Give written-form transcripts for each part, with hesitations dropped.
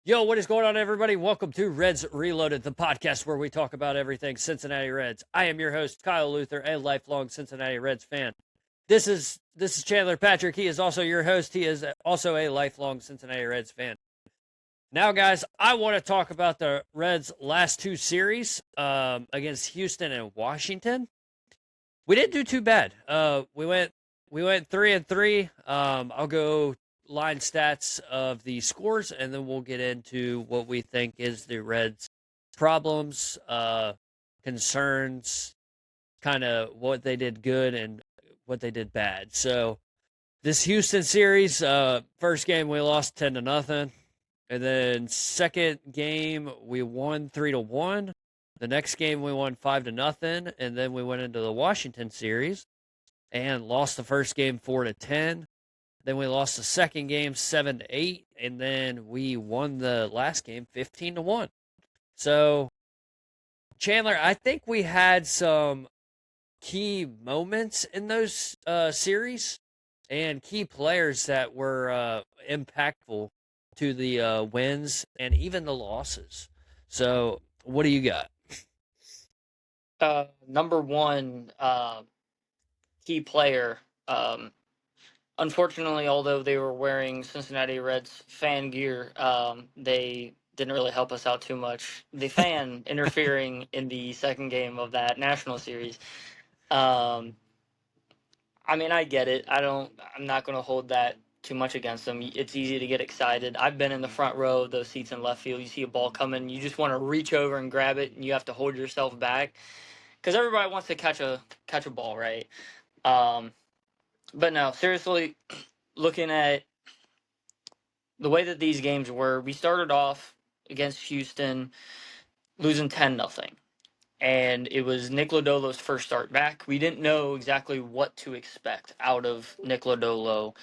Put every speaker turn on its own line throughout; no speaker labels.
Yo, what is going on, everybody? Welcome to Reds Reloaded, the podcast where we talk about everything Cincinnati Reds. I am your host, Kyle Luther, a lifelong Cincinnati Reds fan. This is Chandler Patrick. He is also your host. He is also a lifelong Cincinnati Reds fan. Now, guys, I want to talk about the Reds' last two series against Houston and Washington. We didn't do too bad. We went 3-3. I'll go line stats of the scores, and then we'll get into what we think is the Reds' problems, concerns, kind of what they did good and what they did bad. So this Houston series, first game we lost 10-0, and then second game we won 3-1. The next game we won 5-0, and then we went into the Washington series and lost the first game 4-10. Then we lost the second game 7-8, and then we won the last game 15-1. So, Chandler, I think we had some key moments in those series and key players that were impactful to the wins and even the losses. So, what do you got?
Number one key player. Unfortunately, although they were wearing Cincinnati Reds fan gear, they didn't really help us out too much. The fan interfering in the second game of that national series. I mean, I get it. I'm not going to hold that too much against them. It's easy to get excited. I've been in the front row of those seats in left field. You see a ball coming, you just want to reach over and grab it, and you have to hold yourself back because everybody wants to catch a ball, right? But no, seriously, looking at the way that these games were, we started off against Houston losing 10-0. And it was Nick Lodolo's first start back. We didn't know exactly what to expect out of Nick Lodolo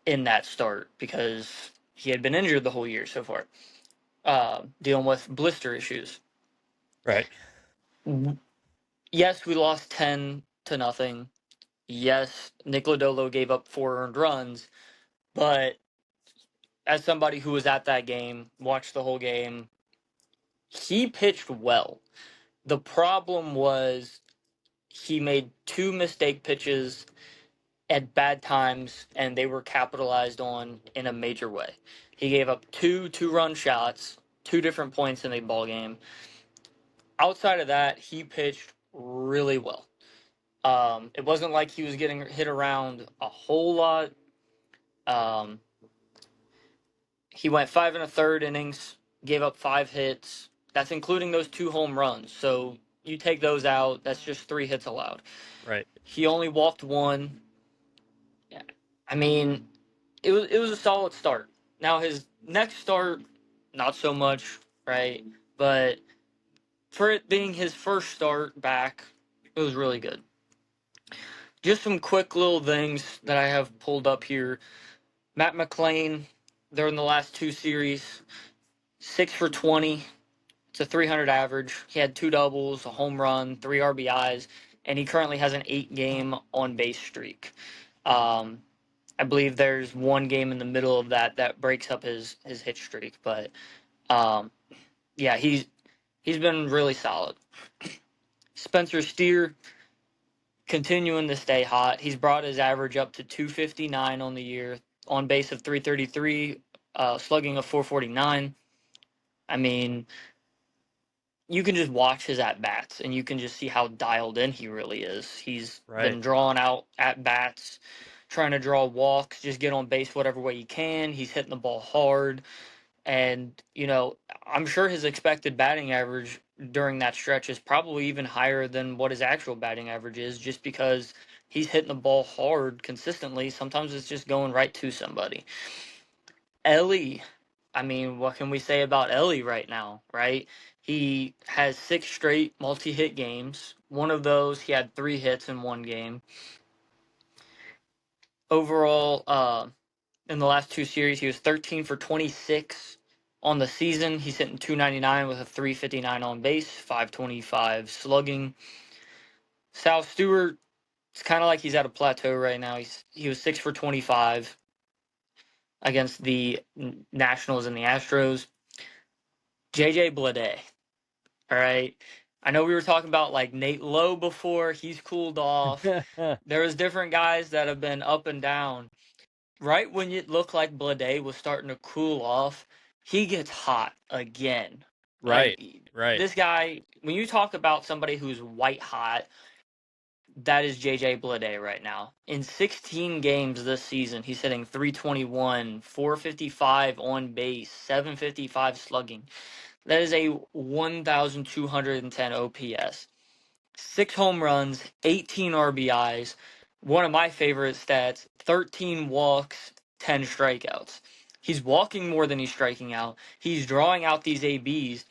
in that start because he had been injured the whole year so far, dealing with blister issues.
Right.
Yes, we lost 10-0. Yes, Nick Lodolo gave up 4 earned runs, but as somebody who was at that game, watched the whole game, he pitched well. The problem was he made 2 mistake pitches at bad times, and they were capitalized on in a major way. He gave up 2 2-run shots, 2 different points in a ball game. Outside of that, he pitched really well. It wasn't like he was getting hit around a whole lot. He went 5 1/3 innings, gave up 5 hits. That's including those 2 home runs. So you take those out, that's just 3 hits allowed.
Right.
He only walked 1. I mean, it was a solid start. Now his next start, not so much, right? But for it being his first start back, it was really good. Just some quick little things that I have pulled up here. Matt McLain, during the last 2 series, 6 for 20. It's a 300 average. He had 2 doubles, a home run, 3 RBIs, and he currently has an 8-game on-base streak. I believe there's 1 game in the middle of that breaks up his hit streak, but yeah, he's been really solid. Spencer Steer continuing to stay hot. He's brought his average up to 259 on the year, on base of 333, slugging of 449. I mean, you can just watch his at-bats, and you can just see how dialed in he really is. He's been drawing out at-bats, trying to draw walks, just get on base whatever way he can. He's hitting the ball hard. And, I'm sure his expected batting average during that stretch is probably even higher than what his actual batting average is just because he's hitting the ball hard consistently. Sometimes it's just going right to somebody. Ellie, I mean, what can we say about Ellie right now, right? He has 6 straight multi-hit games. One of those, he had 3 hits in 1 game. Overall, in the last 2 series, he was 13 for 26 on the season. He's hitting 299 with a 359 on base, 525 slugging. Sal Stewart, it's kind of like he's at a plateau right now. He was 6 for 25 against the Nationals and the Astros. JJ Bleday. All right. I know we were talking about like Nate Lowe before. He's cooled off. There was different guys that have been up and down. Right when it looked like Bleday was starting to cool off, he gets hot again.
Right,
Like
right.
this guy, when you talk about somebody who's white hot, that is JJ Bleday right now. In 16 games this season, he's hitting 321, 455 on base, 755 slugging. That is a 1,210 OPS. 6 home runs, 18 RBIs. One of my favorite stats, 13 walks, 10 strikeouts. He's walking more than he's striking out. He's drawing out these ABs.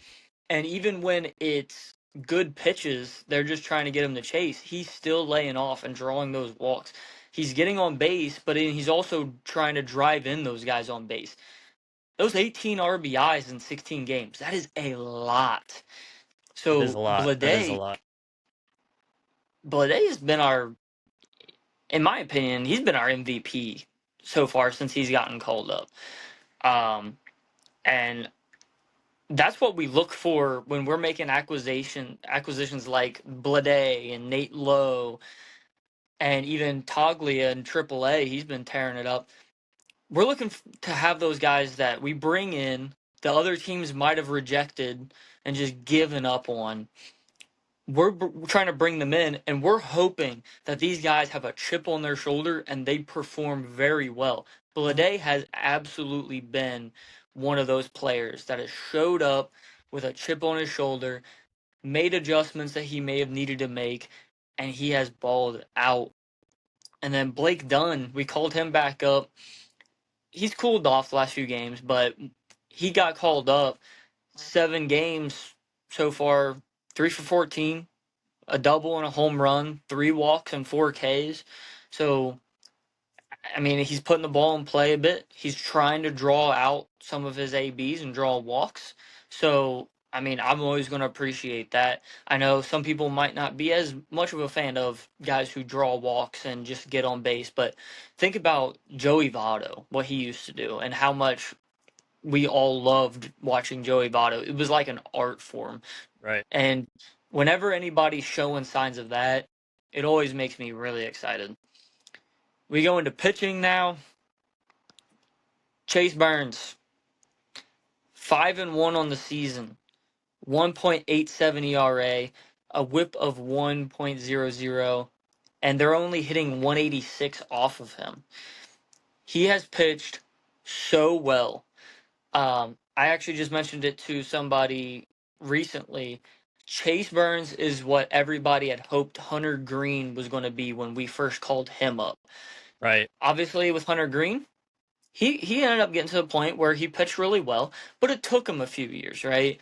And even when it's good pitches, they're just trying to get him to chase. He's still laying off and drawing those walks. He's getting on base, but he's also trying to drive in those guys on base. Those 18 RBIs in 16 games, that is a lot.
That is a
So
lot. That is a lot.
Blade has been in my opinion, he's been our MVP so far since he's gotten called up. And that's what we look for when we're making acquisitions like Blade and Nate Lowe and even Toglia in AAA. He's been tearing it up. We're looking to have those guys that we bring in the other teams might have rejected and just given up on. We're trying to bring them in, and we're hoping that these guys have a chip on their shoulder and they perform very well. Blade has absolutely been one of those players that has showed up with a chip on his shoulder, made adjustments that he may have needed to make, and he has balled out. And then Blake Dunn, we called him back up. He's cooled off the last few games, but he got called up 7 games so far, 3 for 14, a double and a home run, 3 walks and 4 Ks. So, I mean, he's putting the ball in play a bit. He's trying to draw out some of his ABs and draw walks. So, I mean, I'm always going to appreciate that. I know some people might not be as much of a fan of guys who draw walks and just get on base, but think about Joey Votto, what he used to do, and how much we all loved watching Joey Votto. It was like an art form.
Right.
And whenever anybody's showing signs of that, it always makes me really excited. We go into pitching now. Chase Burns, 5-1 on the season, 1.87 ERA, a WHIP of 1.00, and they're only hitting 186 off of him. He has pitched so well. I actually just mentioned it to somebody recently. Chase Burns is what everybody had hoped Hunter Green was going to be when we first called him up.
Right.
Obviously, with Hunter Green, he ended up getting to the point where he pitched really well, but it took him a few years, right?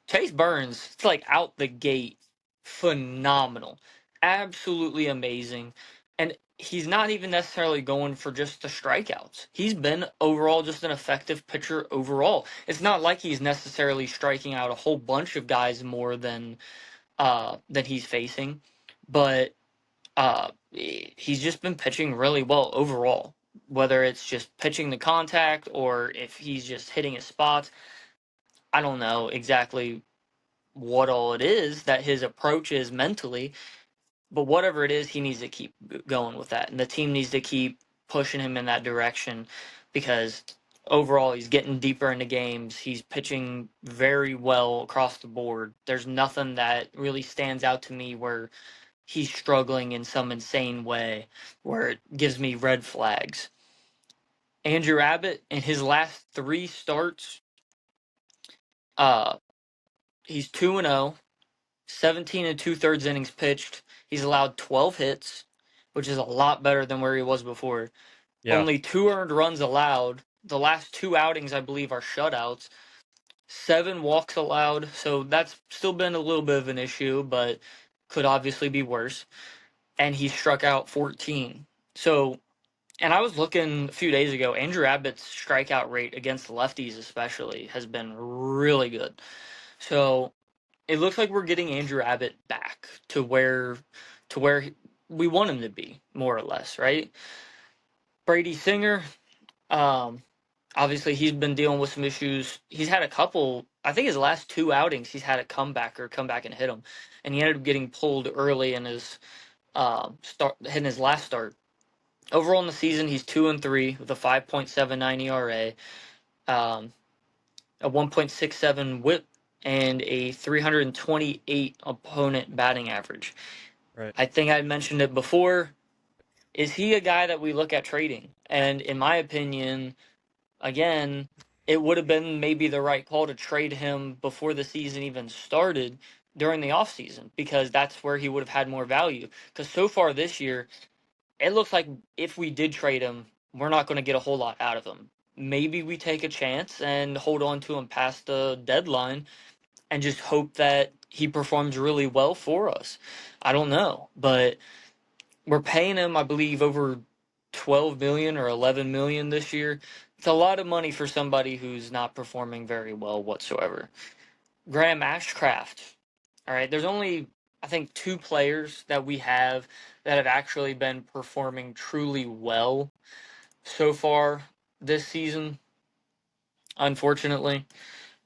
Chase Burns, it's like out the gate, phenomenal, absolutely amazing, and he's not even necessarily going for just the strikeouts. He's been overall just an effective pitcher overall. It's not like he's necessarily striking out a whole bunch of guys more than he's facing, but he's just been pitching really well overall. Whether it's just pitching the contact or if he's just hitting his spots, I don't know exactly what all it is that his approach is mentally, but whatever it is, he needs to keep going with that, and the team needs to keep pushing him in that direction because overall he's getting deeper into games. He's pitching very well across the board. There's nothing that really stands out to me where he's struggling in some insane way where it gives me red flags. Andrew Abbott in his last 3 starts, uh, he's 2-0, 17 and 2/3 innings pitched. He's allowed 12 hits, which is a lot better than where he was before.
Yeah.
Only 2 earned runs allowed. The last 2 outings, I believe, are shutouts. 7 walks allowed, so that's still been a little bit of an issue, but could obviously be worse. And he struck out 14. So, and I was looking a few days ago, Andrew Abbott's strikeout rate against lefties especially has been really good. So it looks like we're getting Andrew Abbott back to where we want him to be, more or less, right? Brady Singer, obviously he's been dealing with some issues. He's had a couple, I think his last two outings, he's had a comeback or come back and hit him, and he ended up getting pulled early in his start, hitting his last start. Overall in the season, he's 2-3 with a 5.79 ERA, um, a 1.67 WHIP, and a 328 opponent batting average.
Right.
I think I mentioned it before. Is he a guy that we look at trading? And in my opinion, again, it would have been maybe the right call to trade him before the season even started during the offseason because that's where he would have had more value. Because so far this year, it looks like if we did trade him, we're not going to get a whole lot out of him. Maybe we take a chance and hold on to him past the deadline and just hope that he performs really well for us. I don't know, but we're paying him, I believe, over 12 million or 11 million this year. It's a lot of money for somebody who's not performing very well whatsoever. Graham Ashcraft. All right, there's only I think two players that we have that have actually been performing truly well so far this season. Unfortunately,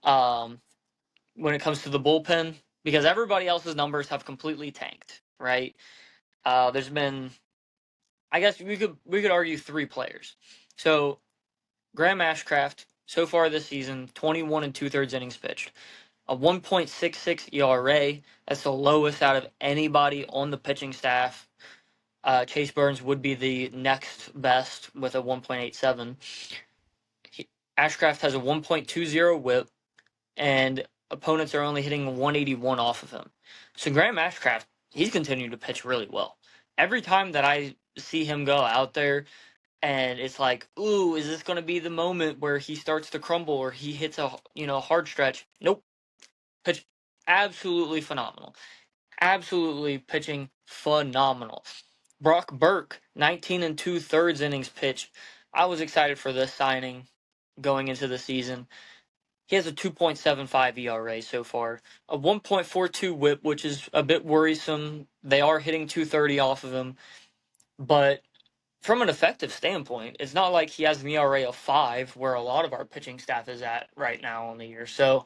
um, when it comes to the bullpen, because everybody else's numbers have completely tanked. Right? There's been, I guess we could argue three players. So Graham Ashcraft so far this season, 21 and 2/3 innings pitched, a 1.66 ERA. That's the lowest out of anybody on the pitching staff. Chase Burns would be the next best with a 1.87. Ashcraft has a 1.20 WHIP, and opponents are only hitting 181 off of him. So Graham Ashcraft, he's continuing to pitch really well. Every time that I see him go out there, and it's like, ooh, is this going to be the moment where he starts to crumble or he hits a hard stretch? Nope. Pitch absolutely phenomenal. Absolutely pitching phenomenal. Brock Burke, 19 and 2/3 innings pitched. I was excited for this signing going into the season. He has a 2.75 ERA so far, a 1.42 WHIP, which is a bit worrisome. They are hitting 230 off of him, but from an effective standpoint, it's not like he has an ERA of 5, where a lot of our pitching staff is at right now on the year. So,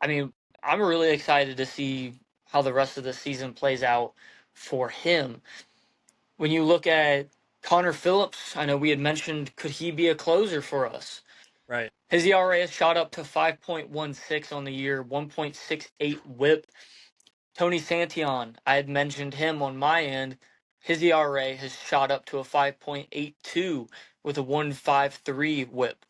I mean, I'm really excited to see how the rest of the season plays out for him. When you look at Connor Phillips, I know we had mentioned, could he be a closer for us?
Right.
His ERA has shot up to 5.16 on the year, 1.68 WHIP. Tony Santillan, I had mentioned him on my end. His ERA has shot up to a 5.82 with a 1.53 WHIP.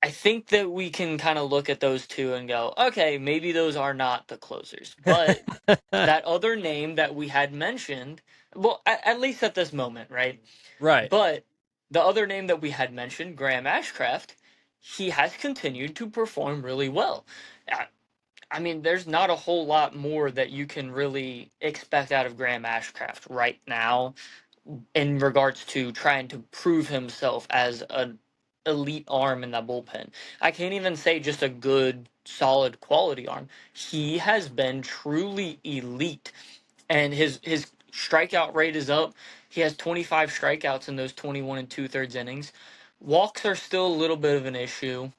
I think that we can kind of look at those two and go, okay, maybe those are not the closers. But that other name that we had mentioned, well, at least at this moment, right?
Right.
But the other name that we had mentioned, Graham Ashcraft, he has continued to perform really well. I mean, there's not a whole lot more that you can really expect out of Graham Ashcraft right now in regards to trying to prove himself as an elite arm in that bullpen. I can't even say just a good, solid quality arm. He has been truly elite, and his strikeout rate is up. He has 25 strikeouts in those 21 and 2/3 innings. Walks are still a little bit of an issue.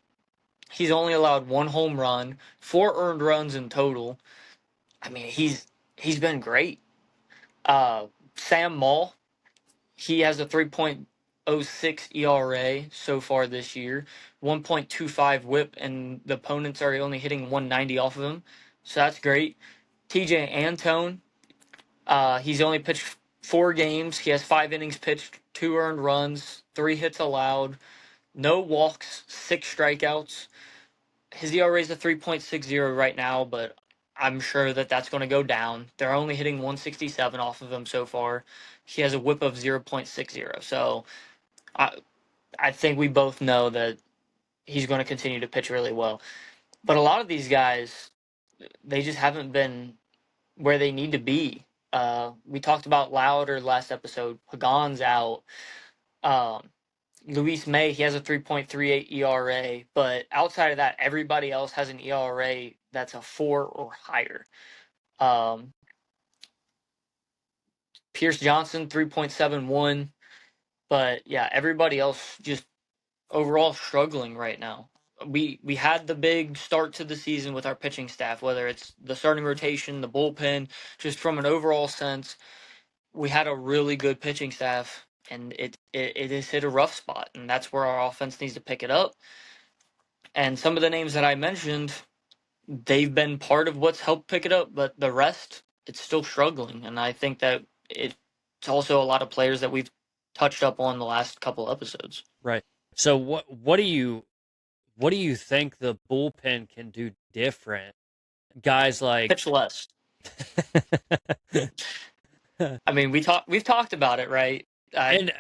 He's only allowed one home run, 4 earned runs in total. I mean, he's been great. Sam Maul, he has a 3.06 ERA so far this year, 1.25 WHIP, and the opponents are only hitting 190 off of him. So that's great. TJ Antone, he's only pitched 4 games. He has 5 innings pitched, 2 earned runs, 3 hits allowed, no walks, 6 strikeouts. His ERA is a 3.60 right now, but I'm sure that that's going to go down. They're only hitting 167 off of him so far. He has a WHIP of 0.60. So I I think we both know that he's going to continue to pitch really well. But a lot of these guys, they just haven't been where they need to be. We talked about Louder last episode. Pagan's out. Um, Luis May, he has a 3.38 ERA, but outside of that, everybody else has an ERA that's a 4 or higher. Um, Pierce Johnson, 3.71, but yeah, everybody else just overall struggling right now. we had the big start to the season with our pitching staff, whether it's the starting rotation, the bullpen, just from an overall sense, we had a really good pitching staff, and it has hit a rough spot, and that's where our offense needs to pick it up. And some of the names that I mentioned, they've been part of what's helped pick it up, but the rest, it's still struggling. And I think that it's also a lot of players that we've touched up on the last couple episodes.
Right. So what do you think the bullpen can do different? Guys like
Pitch less. I mean, we've talked about it, right?
and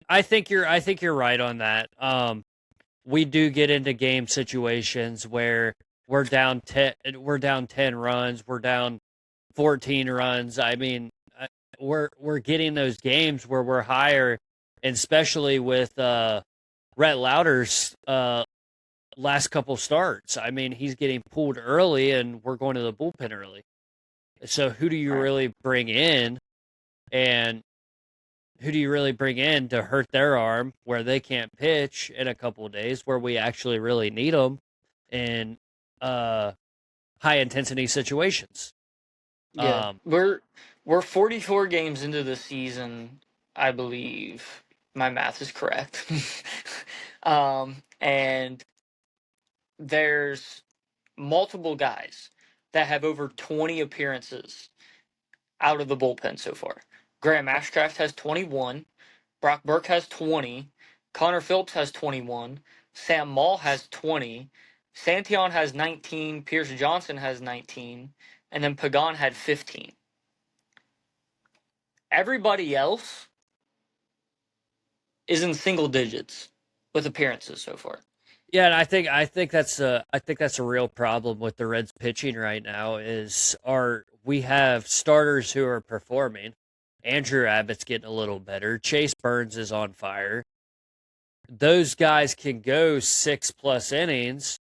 I think you're right on that. We do get into game situations where we're down 10 runs, we're down 14 runs. I mean, we're getting those games where we're higher, and especially with Rhett Lauder's last couple starts. I mean, he's getting pulled early, and we're going to the bullpen early. So who do you
Right.
really bring in, and who do you really bring in to hurt their arm where they can't pitch in a couple of days where we actually really need them in uh, high intensity situations?
Yeah,
Um,
we're 44 games into the season, I believe. My math is correct. And there's multiple guys that have over 20 appearances out of the bullpen so far. Graham Ashcraft has 21, Brock Burke has 20, Connor Phillips has 21, Sam Maul has 20, Santion has 19, Pierce Johnson has 19, and then Pagan had 15. Everybody else is in single digits with appearances so far.
yeah, and I think that's a real problem with the Reds pitching right now is we have starters who are performing. Andrew Abbott's getting a little better. Chase Burns is on fire. Those guys can go 6+ innings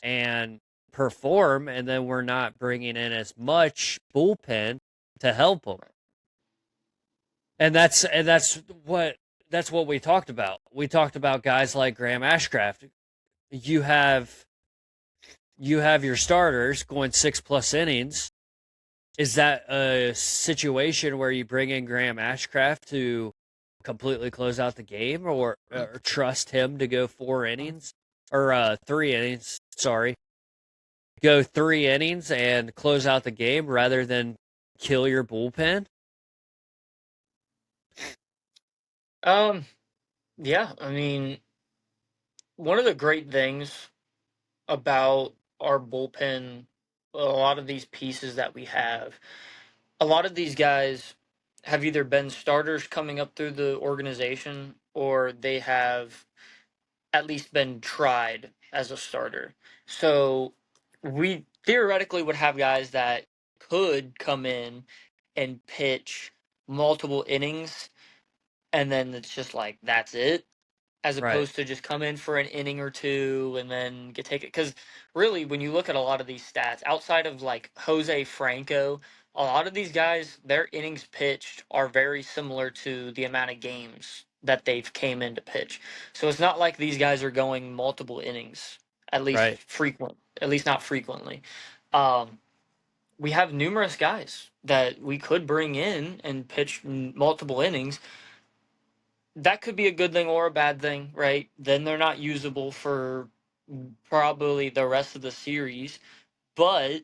and perform, and then we're not bringing in as much bullpen to help them. And that's what we talked about. We talked about guys like Graham Ashcraft. You have your starters going 6+ innings. Is that a situation where you bring in Graham Ashcraft to completely close out the game, or trust him to go 4 innings or 3 innings? Sorry, go 3 innings and close out the game rather than kill your bullpen.
Um, yeah, I mean, one of the great things about our bullpen, a lot of these pieces that we have, a lot of these guys have either been starters coming up through the organization or they have at least been tried as a starter. So we theoretically would have guys that could come in and pitch multiple innings, and then it's just like that's it, as
Right,
opposed to just come in for an inning or two and then get taken. Because really, when you look at a lot of these stats, outside of like Jose Franco, a lot of these guys, their innings pitched are very similar to the amount of games that they've came in to pitch. So it's not like these guys are going multiple innings,
right.
at least not frequently. Um, we have numerous guys that we could bring in and pitch multiple innings. That could be a good thing or a bad thing, right? Then they're not usable for probably the rest of the series, but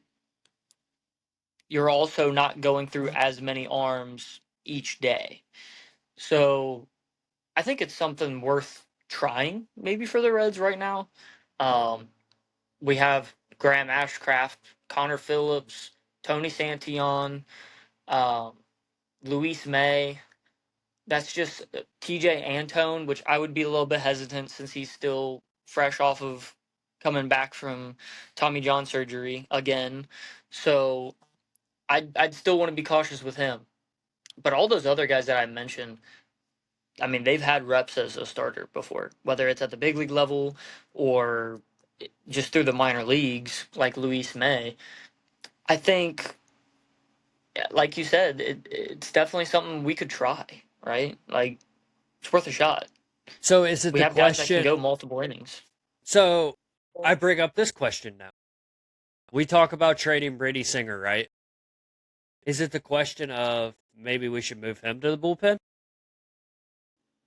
you're also not going through as many arms each day. So I think it's something worth trying, maybe for the Reds right now. Um, we have Graham Ashcraft, Connor Phillips, Tony Santion, um, Luis May. That's just TJ Antone, which I would be a little bit hesitant since he's still fresh off of coming back from Tommy John surgery again. So I'd still want to be cautious with him. But all those other guys that I mentioned, I mean, they've had reps as a starter before, whether it's at the big league level or just through the minor leagues, like Luis May. I think, like you said, it's definitely something we could try, right? Like, it's worth a shot.
So is it
We
the
have guys that can
question?
go multiple innings.
So I bring up this question now. We talk about trading Brady Singer, right? Is it the question of maybe we should move him to the bullpen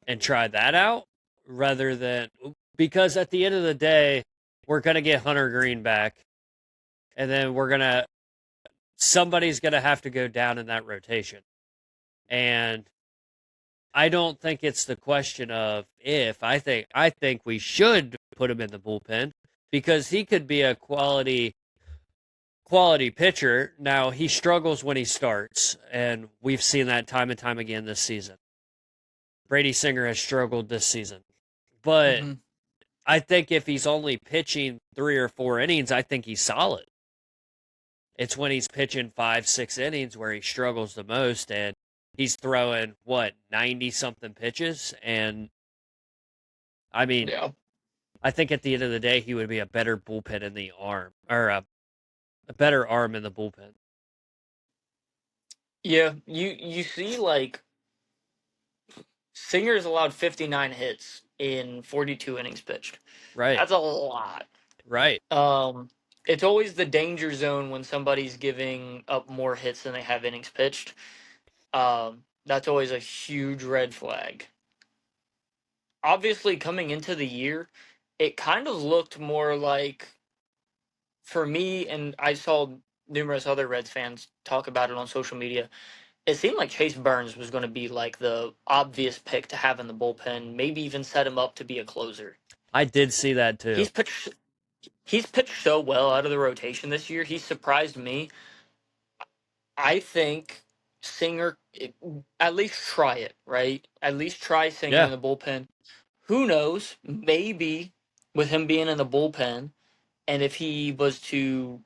and try that out rather than because at the end of the day, we're going to get Hunter Green back and then somebody's going to have to go down in that rotation. And I don't think it's the question of if. I think we should put him in the bullpen because he could be a quality pitcher. Now he struggles when he starts, and we've seen that time and time again this season. Brady Singer has struggled this season, but
Mm-hmm.
I think if he's only pitching 3 or 4 innings, I think he's solid. It's when he's pitching 5, 6 innings where he struggles the most, and he's throwing what 90 something pitches, and I mean,
Yeah.
I think at the end of the day, he would be a better bullpen in the arm or a better arm in the bullpen.
Yeah. You see, like, Singer's allowed 59 hits in 42 innings pitched.
Right,
That's a lot.
right.
Um, it's always the danger zone when somebody's giving up more hits than they have innings pitched. That's always a huge red flag. Obviously, coming into the year, it kind of looked more like, for me, and I saw numerous other Reds fans talk about it on social media. It seemed like Chase Burns was going to be like the obvious pick to have in the bullpen, maybe even set him up to be a closer.
I did see that too.
He's pitched he's pitched so well out of the rotation this year. He surprised me. I think Singer, at least try it, right? At least try Singer in
Yeah,
the bullpen. Who knows? Maybe with him being in the bullpen, and if he was to,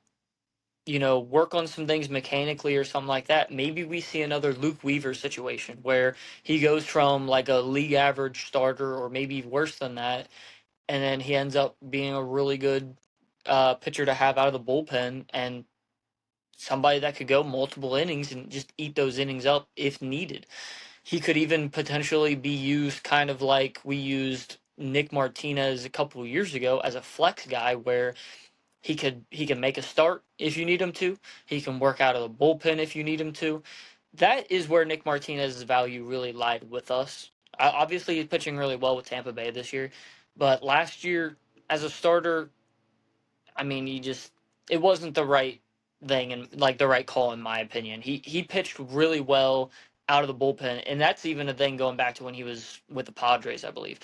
work on some things mechanically or something like that, maybe we see another Luke Weaver situation where he goes from like a league average starter or maybe worse than that, and then he ends up being a really good pitcher to have out of the bullpen and somebody that could go multiple innings and just eat those innings up if needed. He could even potentially be used kind of like we used Nick Martinez a couple of years ago as a flex guy where he can make a start if you need him to. He can work out of the bullpen if you need him to. That is where Nick Martinez's value really lied with us. Obviously, he's pitching really well with Tampa Bay this year, but last year as a starter, I mean, it wasn't the right thing and like the right call in my opinion. He pitched really well out of the bullpen, and that's even a thing going back to when he was with the Padres, I believe.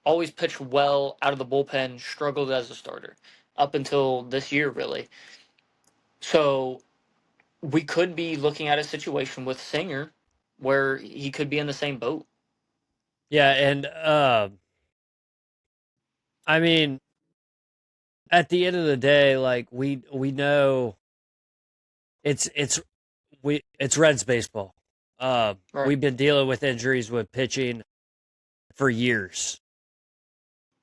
Always pitched well out of the bullpen, struggled as a starter up until this year, really. So we could be looking at a situation with Singer where he could be in the same boat.
yeah, and I mean, at the end of the day, like we know it's it's Reds baseball.
Right.
We've been dealing with injuries with pitching for years,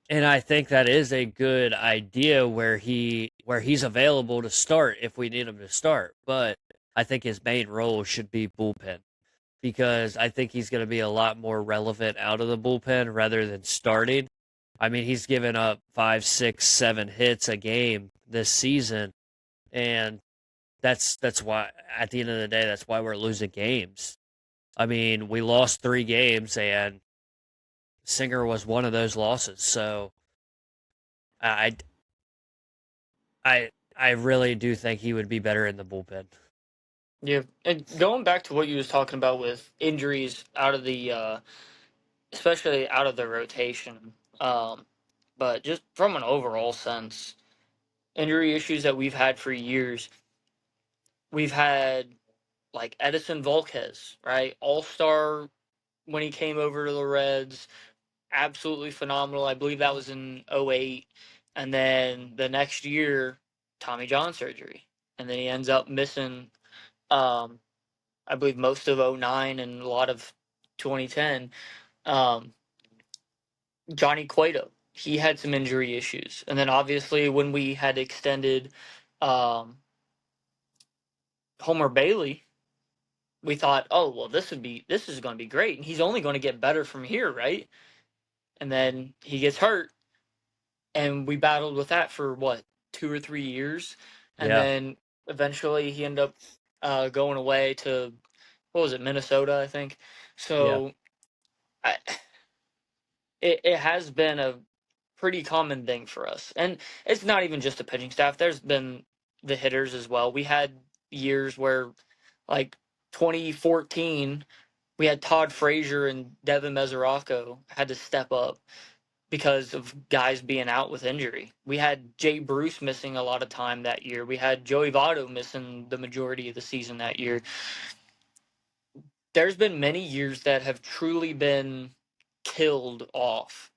and I think that is a good idea where he's available to start if we need him to start. But I think his main role should be bullpen because I think he's going to be a lot more relevant out of the bullpen rather than starting. I mean, he's given up 5, 6, 7 hits a game this season, and that's why at the end of the day, that's why we're losing games. I mean, we lost 3 games, and Singer was one of those losses. So I I really do think he would be better in the bullpen.
Yeah. And going back to what you was talking about with injuries out of the especially out of the rotation. But just from an overall sense, injury issues that we've had for years, we've had like Edison Volquez, right? All star when he came over to the Reds, absolutely phenomenal. I believe that was in '08, and then the next year, Tommy John surgery, and then he ends up missing, um, I believe most of '09 and a lot of 2010. Um, Johnny Cueto, he had some injury issues, and then obviously when we had extended um, Homer Bailey, we thought, oh well, this is going to be great, and he's only going to get better from here, right? And then he gets hurt, and we battled with that for what, 2 or 3 years, and
Yeah.
then eventually he ended up going away to, what was it, Minnesota, I think.
Yeah.
So I, it has been a pretty common thing for us, and it's not even just the pitching staff. There's been the hitters as well. We had years where, like 2014, we had Todd Frazier and Devin Mesoraco had to step up because of guys being out with injury. We had Jay Bruce missing a lot of time that year. We had Joey Votto missing the majority of the season that year. There's been many years that have truly been killed off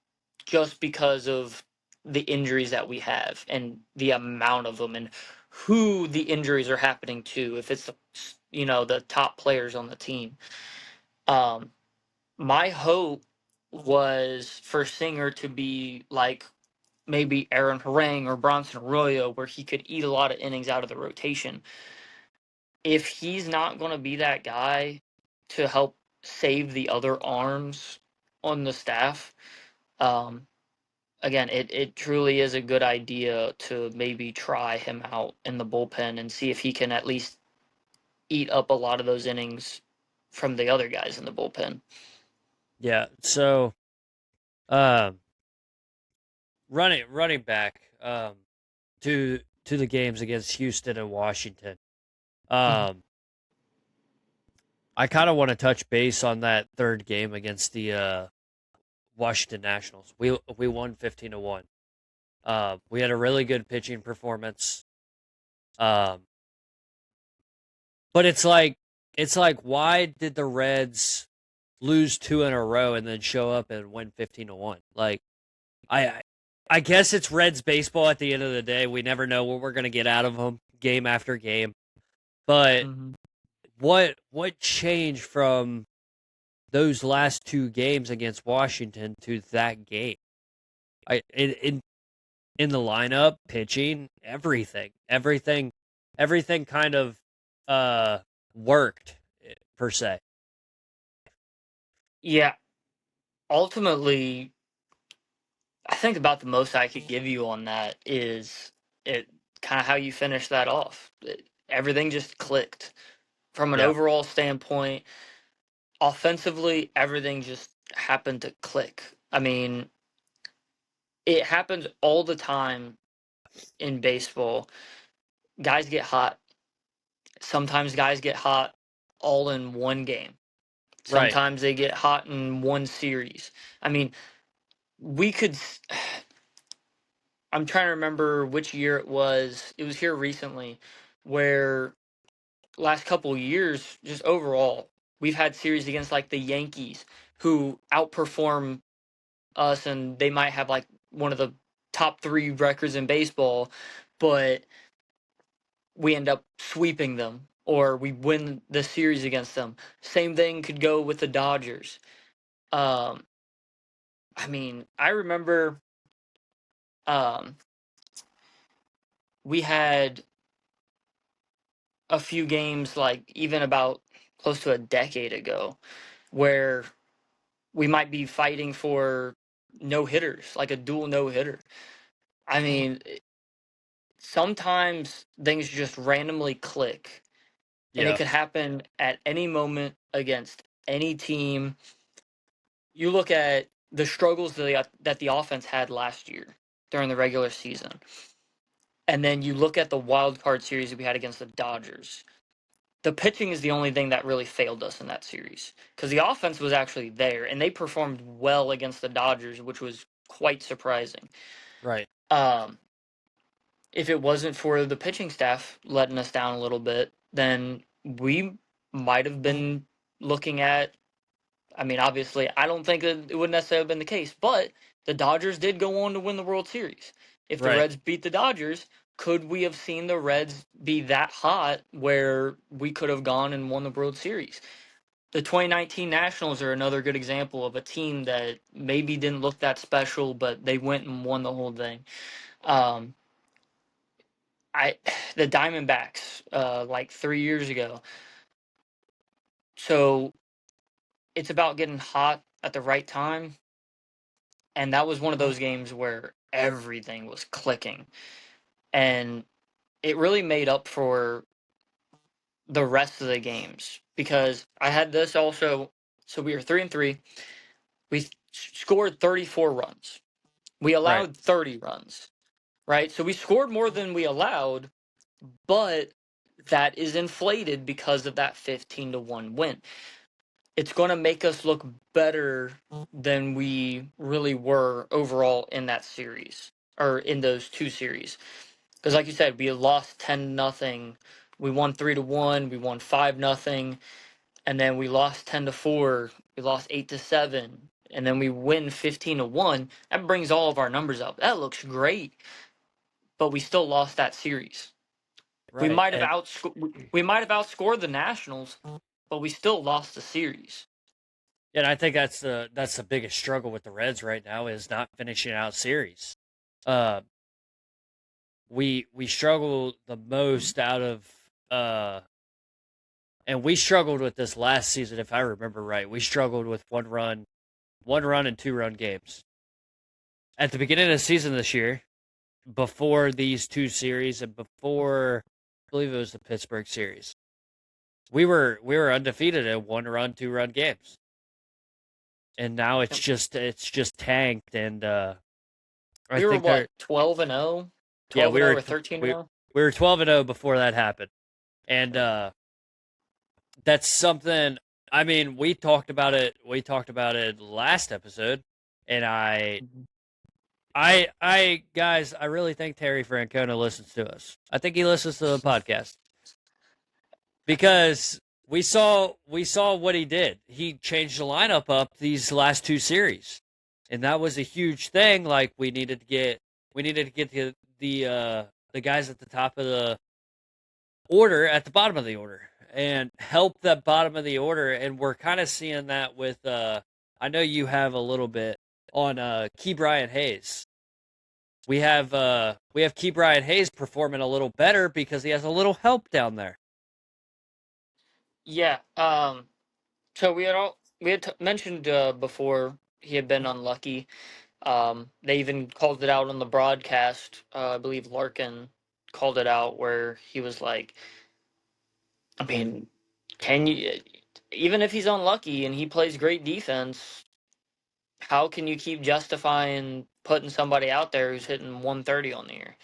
just because of the injuries that we have and the amount of them and who the injuries are happening to. If it's the top players on the team. Um, my hope was for Singer to be like maybe Aaron Harang or Bronson Arroyo, where he could eat a lot of innings out of the rotation. If he's not going to be that guy to help save the other arms on the staff, um, again, it truly is a good idea to maybe try him out in the bullpen and see if he can at least eat up a lot of those innings from the other guys in the bullpen.
Yeah. So, um, running back, to the games against Houston and Washington.
Mhm.
Um, I kind of want to touch base on that third game against the Washington Nationals. We won 15-1. We had a really good pitching performance. Um, but it's like why did the Reds lose two in a row and then show up and win 15-1? Like I I guess it's Reds baseball at the end of the day. We never know what we're going to get out of them game after game. But
Mhm.
what changed from those last two games against Washington to that game? I in the lineup, pitching, everything kind of uh worked per se.
Yeah, ultimately, I think about the most I could give you on that is it kind of how you finish that off. Everything just clicked from an
Yeah.
overall standpoint. Offensively, everything just happened to click. I mean, it happens all the time in baseball. Guys get hot. Sometimes guys get hot all in one game.
Right.
Sometimes they get hot in one series. I mean, we could. I'm trying to remember which year it was. It was here recently, where last couple years, just overall, we've had series against like the Yankees, who outperform us, and they might have like one of the top three records in baseball, but we end up sweeping them or we win the series against them. Same thing could go with the Dodgers. Um, I mean, I remember um, we had a few games like even about close to a decade ago where we might be fighting for no hitters, like a dual no hitter. I mean, sometimes things just randomly click, and it
Yeah.
could happen at any moment against any team. You look at the struggles that the offense had last year during the regular season, and then you look at the wild card series that we had against the Dodgers. The pitching is the only thing that really failed us in that series because the offense was actually there and they performed well against the Dodgers, which was quite surprising.
Right.
Um, if it wasn't for the pitching staff letting us down a little bit, then we might have been looking at. I mean, obviously, I don't think that it would necessarily have been the case, but the Dodgers did go on to win the World Series. If the
Right.
Reds beat the Dodgers, could we have seen the Reds be that hot where we could have gone and won the World Series? The 2019 Nationals are another good example of a team that maybe didn't look that special, but they went and won the whole thing. Um, I the Diamondbacks, like 3 years ago. So it's about getting hot at the right time, and that was one of those games where everything was clicking. And it really made up for the rest of the games because I had this also. So we were 3-3. We scored 34 runs. We
Right.
allowed 30 runs, right? So we scored more than we allowed, but that is inflated because of that 15-1 win. It's going to make us look better than we really were overall in that series or in those two series. Because like you said, we lost 10-0. We won 3-1. We won 5-0. And then we lost 10-4. We lost 8-7. And then we win 15-1. That brings all of our numbers up. That looks great. But we still lost that series. We
Right.
might have outscored the Nationals, but we still lost the series.
And I think that's the biggest struggle with the Reds right now is not finishing out series. Uh, we struggle the most out of and we struggled with this last season if I remember right. We struggled with one run and 2 run games at the beginning of the season this year, before these two series and before I believe it was the Pittsburgh series. We were undefeated at 1 run, 2 run games, and now it's just tanked. And I
We were
think they're
what, 12-0?
yeah
12-0 or 13-0?
we were 12-0 before that happened, and that's something. I mean, we talked about it. We talked about it last episode, and guys, I really think Terry Francona listens to us. I think he listens to the podcast because we saw what he did. He changed the lineup up these last two series, and that was a huge thing. Like we needed to get the guys at the top of the order at the bottom of the order and help that bottom of the order. And we're kind of seeing that with I know you have a little bit on Key Brian Hayes. We have Key Brian Hayes performing a little better because he has a little help down there.
Yeah. So we had mentioned before he had been unlucky. They even called it out on the broadcast. I believe Larkin called it out where he was like, I mean, can you, even if he's unlucky and he plays great defense, how can you keep justifying putting somebody out there who's hitting 130 on the year,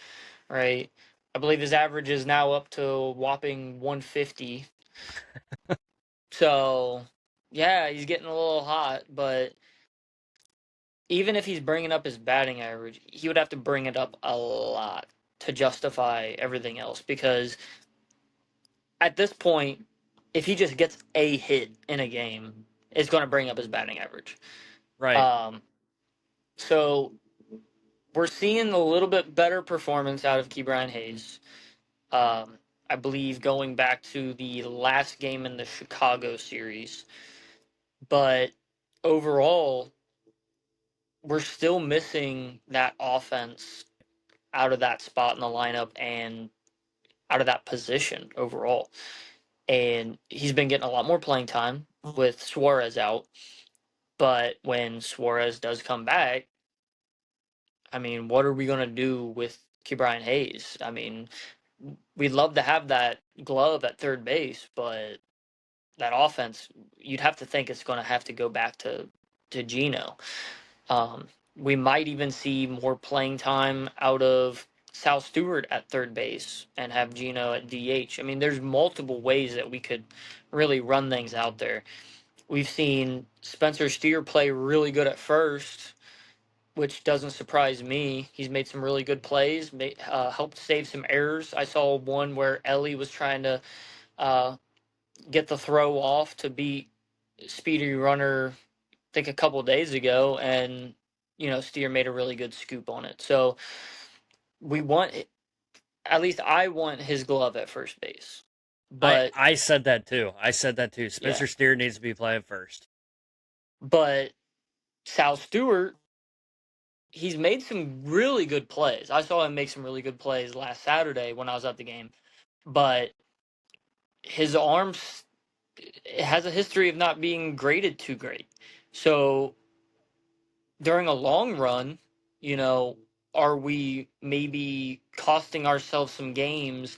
right? I believe his average is now up to a whopping 150. So, yeah, he's getting a little hot, but even if he's bringing up his batting average, he would have to bring it up a lot to justify everything else because at this point, if he just gets a hit in a game, it's going to bring up his batting average.
Right.
Um, so we're seeing a little bit better performance out of Ke'Bryan Hayes. I believe going back to the last game in the Chicago series, but overall, we're still missing that offense out of that spot in the lineup and out of that position overall. And he's been getting a lot more playing time with Suarez out. But when Suarez does come back, I mean, what are we going to do with Ke'Bryan Hayes? I mean, we'd love to have that glove at third base, but that offense, you'd have to think it's going to have to go back to Gino. Um, we might even see more playing time out of Sal Stewart at third base and have Gino at DH. I mean, there's multiple ways that we could really run things out there. We've seen Spencer Steer play really good at first, which doesn't surprise me. He's made some really good plays, helped save some errors. I saw one where Ellie was trying to uh, get the throw off to beat Speedy Runner, I think a couple of days ago, and Steer made a really good scoop on it. So we want, at least I want his glove at first base.
I
But
I said that too. I said that too.
yeah,
Spencer Steer needs to be playing first.
but Sal Stewart, he's made some really good plays. I saw him make some really good plays last Saturday when I was at the game. But his arms, it has a history of not being graded too great. So during a long run, you know, are we maybe costing ourselves some games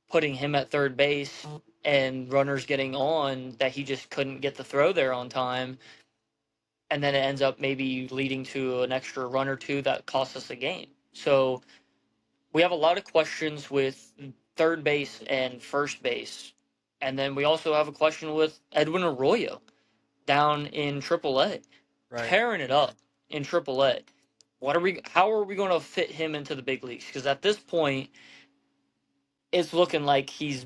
putting him at third base and runners getting on that he just couldn't get the throw there on time, and then it ends up maybe leading to an extra run or two that costs us a game. So we have a lot of questions with third base and first base. And then we also have a question with Edwin Arroyo down in AAA,
Right.
tearing it up in AAA. How are we going to fit him into the big leagues? Because at this point, it's looking like he's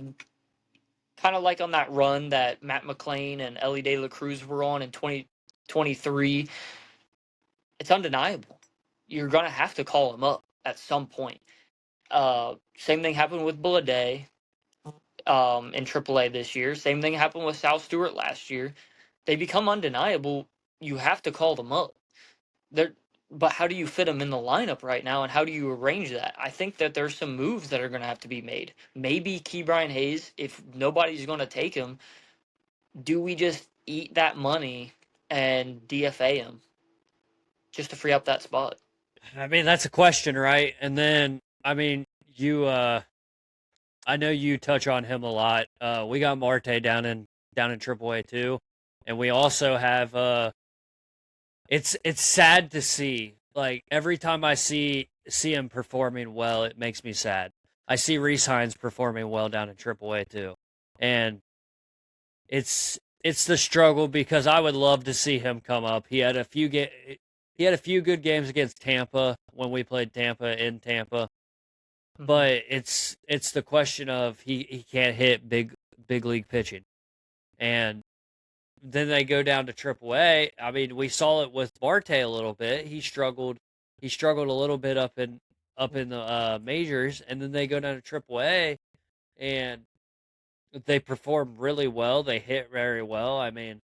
kind of like on that run that Matt McClain and Ellie De La Cruz were on in 2023. It's undeniable. You're going to have to call him up at some point. Same thing happened with Bulladay in AAA this year. Same thing happened with Sal Stewart last year. They become undeniable. You have to call them up. They're, but how do you fit them in the lineup right now, and how do you arrange that? I think that there's some moves that are going to have to be made. Maybe Ke'Bryan Hayes, if nobody's going to take him, do we just eat that money and DFA him just to free up that spot?
I mean, that's a question, right? And then, I mean, I know you touch on him a lot. We got Marte down in AAA too, and we also have. It's sad to see. Like every time I see him performing well, it makes me sad. I see Reese Hines performing well down in AAA too, and it's the struggle because I would love to see him come up. He had a few good games against Tampa when we played Tampa in Tampa, but it's the question of he can't hit big league pitching, and then they go down to AAA. I mean, we saw it with Marte a little bit. He struggled. He struggled a little bit up in the majors, and then they go down to AAA, and they perform really well. They hit very well. I mean,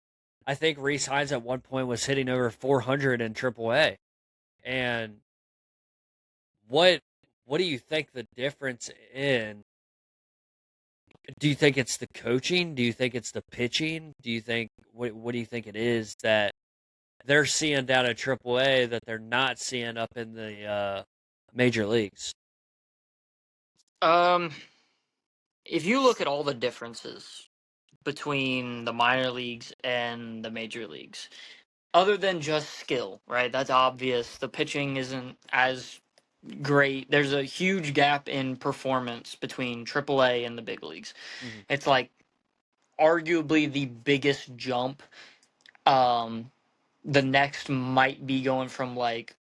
I think Reese Hines at one point was hitting over 400 in AAA. And what what do you think the difference in? Do you think it's the coaching? Do you think it's the pitching? Do you think what do you think it is that they're seeing down at AAA that they're not seeing up in the major leagues?
Um, if you look at all the differences between the minor leagues and the major leagues, other than just skill, right? That's obvious. The pitching isn't as great. There's a huge gap in performance between AAA and the big leagues.
Hmm.
It's like arguably the biggest jump. Um, the next might be going from like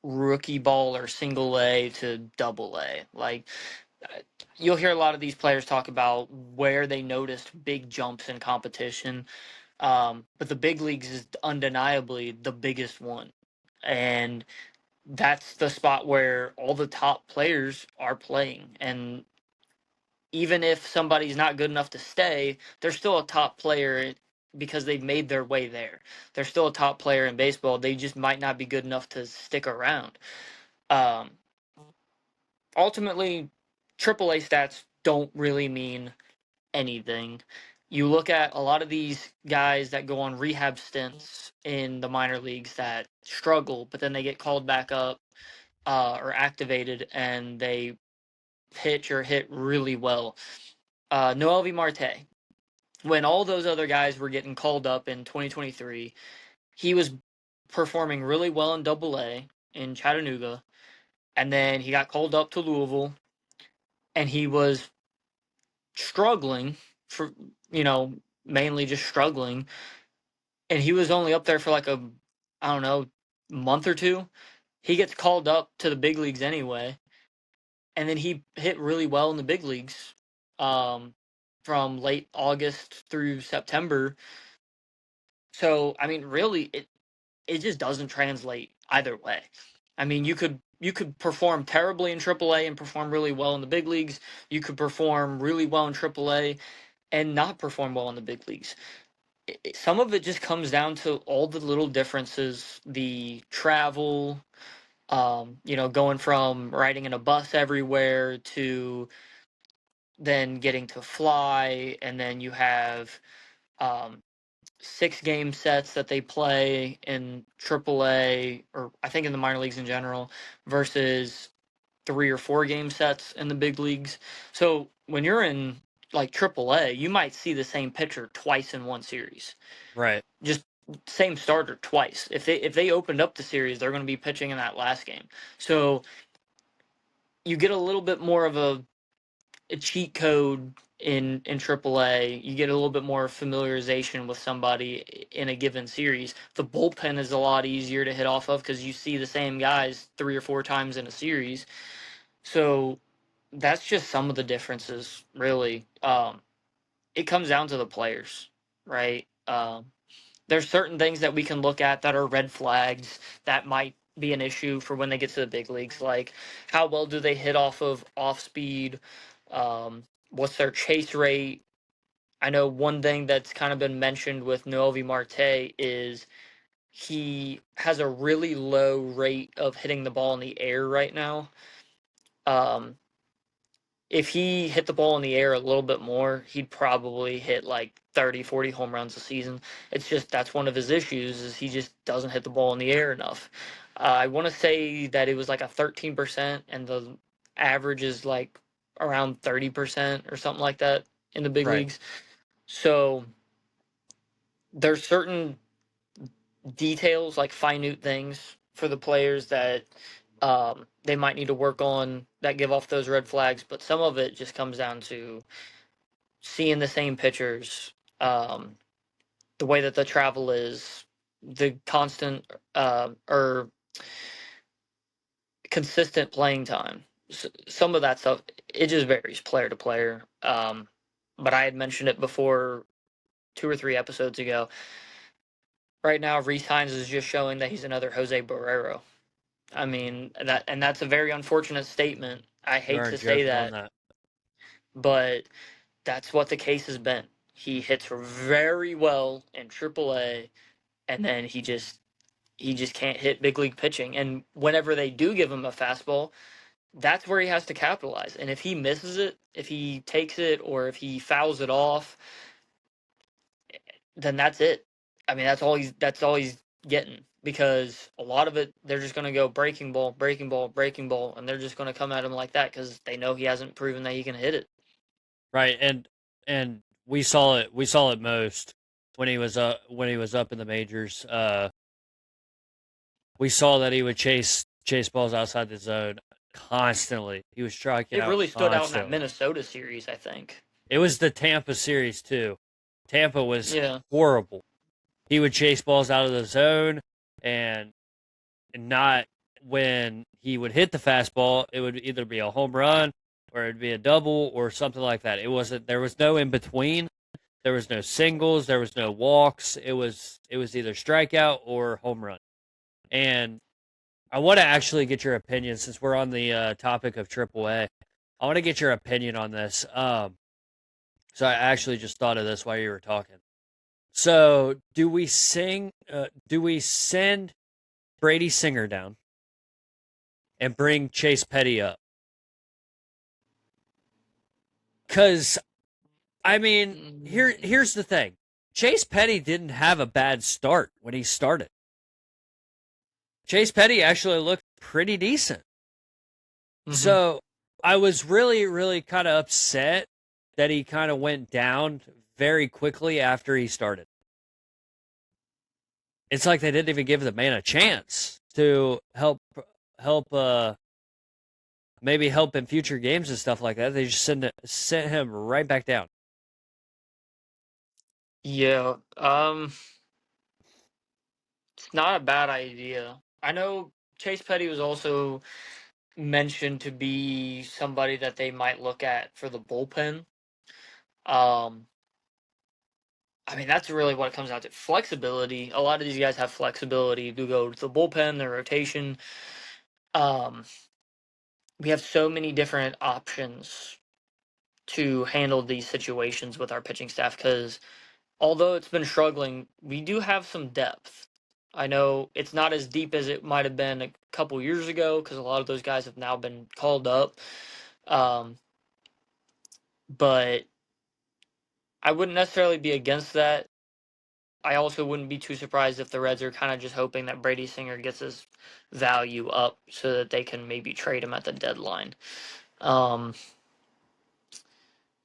rookie ball or single A to double A. Like you'll hear a lot of these players talk about where they noticed big jumps in competition. But the big leagues is undeniably the biggest one. And that's the spot where all the top players are playing. And even if somebody's not good enough to stay, they're still a top player because they've made their way there. They're still a top player in baseball. They just might not be good enough to stick around. Um, Ultimately, AAA stats don't really mean anything. You look at a lot of these guys that go on rehab stints in the minor leagues that struggle, but then they get called back up or activated and they pitch or hit really well. Noelvi Marte, when all those other guys were getting called up in 2023, he was performing really well in Double A in Chattanooga, and then he got called up to Louisville, and he was struggling for mainly just struggling, and he was only up there for like a I don't know month or two. He gets called up to the big leagues anyway, and then he hit really well in the big leagues from late August through September. So I mean, really, it just doesn't translate either way. I mean, you could perform terribly in AAA and perform really well in the big leagues. You could perform really well in AAA and not perform well in the big leagues. Some of it just comes down to all the little differences, the travel, going from riding in a bus everywhere to then getting to fly, and then you have um, 6 game sets that they play in AAA, or I think in the minor leagues in general, versus 3 or 4 game sets in the big leagues. So when you're in like AAA, you might see the same pitcher twice in one series.
Right.
Just same starter twice. If they opened up the series, they're going to be pitching in that last game. So you get a little bit more of a cheat code in AAA. You get a little bit more familiarization with somebody in a given series. The bullpen is a lot easier to hit off of because you see the same guys 3 or 4 times in a series. So that's just some of the differences, really. It comes down to the players, right? There's certain things that we can look at that are red flags that might be an issue for when they get to the big leagues, like how well do they hit off of off speed, what's their chase rate. I know one thing that's kind of been mentioned with Noelvi Marte is he has a really low rate of hitting the ball in the air right now. Um, if he hit the ball in the air a little bit more, he'd probably hit like 30, 40 home runs a season. It's just that's one of his issues is he just doesn't hit the ball in the air enough. I want to say that it was like a 13%, and the average is like around 30% or something like that in the big
Right.
leagues. So there's certain details, like minute things for the players that they might need to work on that give off those red flags, but some of it just comes down to seeing the same pictures, the way that the travel is, the constant or consistent playing time. Some of that stuff, it just varies player to player. But I had mentioned it before 2 or 3 episodes ago. Right now, Reese Hines is just showing that he's another Jose Barrero. I mean that's a very unfortunate statement. I
You
hate to
aren't
say
joking on
that,
that.
but that's what the case has been. He hits very well in AAA, and then he just can't hit big league pitching. And whenever they do give him a fastball, that's where he has to capitalize. And if he misses it, if he takes it, or if he fouls it off, then that's it. I mean, that's all he's getting, because a lot of it they're just going to go breaking ball, breaking ball, breaking ball, and they're just going to come at him like that because they know he hasn't proven that he can hit it.
Right. And we saw it. We saw it most when he was up in the majors. We saw that he would chase balls outside the zone constantly. He was striking
It
out
really stood out in that
constantly.
Minnesota series, I think.
It was the Tampa series too. Tampa was
Yeah.
horrible. He would chase balls out of the zone, and not when he would hit the fastball, it would either be a home run or it'd be a double or something like that. It wasn't. There was no in between. There was no singles. There was no walks. It was either strikeout or home run. And I want to actually get your opinion since we're on the topic of AAA. I want to get your opinion on this. So I actually just thought of this while you were talking. So do we sing? Do we send Brady Singer down and bring Chase Petty up? Because I mean, here's the thing: Chase Petty didn't have a bad start when he started. Chase Petty actually looked pretty decent.
Mm-hmm.
So I was really, really kind of upset that he kind of went down very quickly after he started. It's like they didn't even give the man a chance to help maybe help in future games and stuff like that. They just sent him right back down.
Yeah. It's not a bad idea. I know Chase Petty was also mentioned to be somebody that they might look at for the bullpen. Um, I mean, that's really what it comes down to. Flexibility. A lot of these guys have flexibility to go to the bullpen, their rotation. Um, we have so many different options to handle these situations with our pitching staff because although it's been struggling, we do have some depth. I know it's not as deep as it might have been a couple years ago because a lot of those guys have now been called up. Um, but I wouldn't necessarily be against that. I also wouldn't be too surprised if the Reds are kind of just hoping that Brady Singer gets his value up so that they can maybe trade him at the deadline. Um,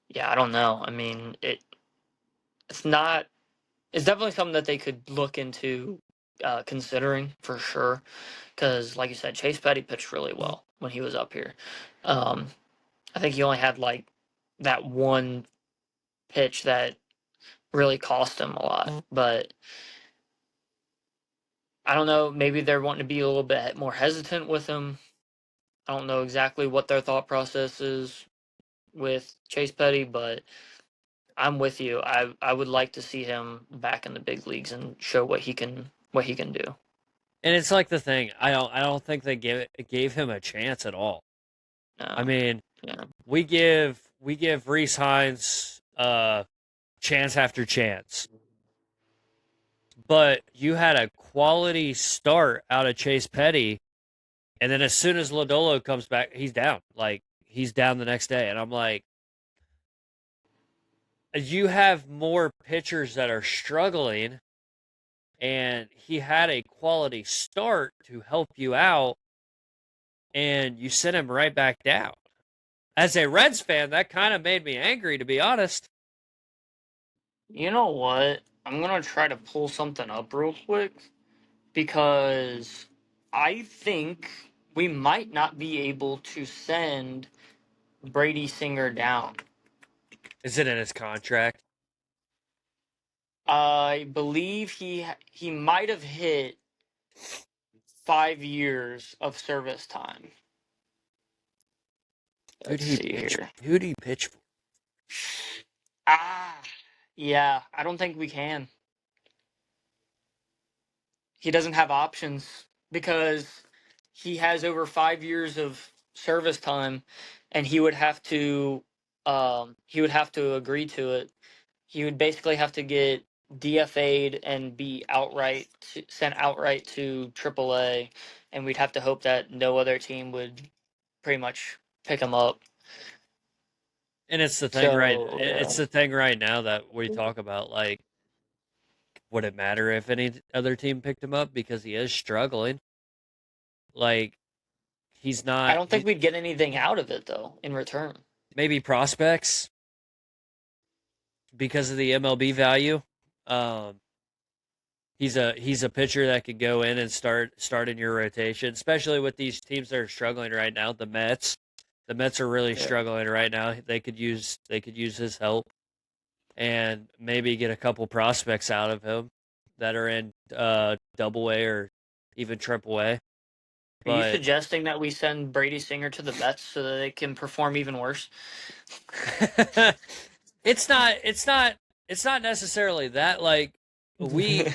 yeah, I don't know. I mean, it's not. It's definitely something that they could look into considering for sure. Because, like you said, Chase Petty pitched really well when he was up here. Um, I think he only had like that one pitch that really cost him a lot. But I don't know. Maybe they're wanting to be a little bit more hesitant with him. I don't know exactly what their thought process is with Chase Petty, but I'm with you. I would like to see him back in the big leagues and show what he can do.
And it's like the thing. I don't think they gave him a chance at all. I
No,
mean,
yeah,
we give Reese Hines chance after chance. But you had a quality start out of Chase Petty, and then as soon as Lodolo comes back, he's down. Like he's down the next day, and I'm like, you have more pitchers that are struggling, and he had a quality start to help you out, and you sent him right back down. As a Reds fan, that kind of made me angry, to be honest.
you know what? I'm gonna try to pull something up real quick because I think we might not be able to send Brady Singer down.
Is it in his contract?
I believe he might have hit 5 years of service time.
Who
Let's
did he
see
pitch?
here.
Who did he pitch for?
Ah, yeah, I don't think we can. He doesn't have options because he has over 5 years of service time, and he would have to agree to it. He would basically have to get DFA'd and be sent outright to AAA, and we'd have to hope that no other team would pretty much pick him up.
And it's the thing, right?
So
It's the thing right now that we talk about. Like, would it matter if any other team picked him up because he is struggling? Like, he's
I
not.
don't think we'd get anything out of it though in return.
Maybe prospects because of the MLB value. Um, he's a pitcher that could go in and start in your rotation, especially with these teams that are struggling right now. The Mets are really
Yeah.
struggling right now. They could use his help and maybe get a couple prospects out of him that are in Double A or even Triple A.
Are you
But
suggesting that we send Brady Singer to the Mets so that they can perform even worse?
it's not it's not it's not necessarily that. Like, we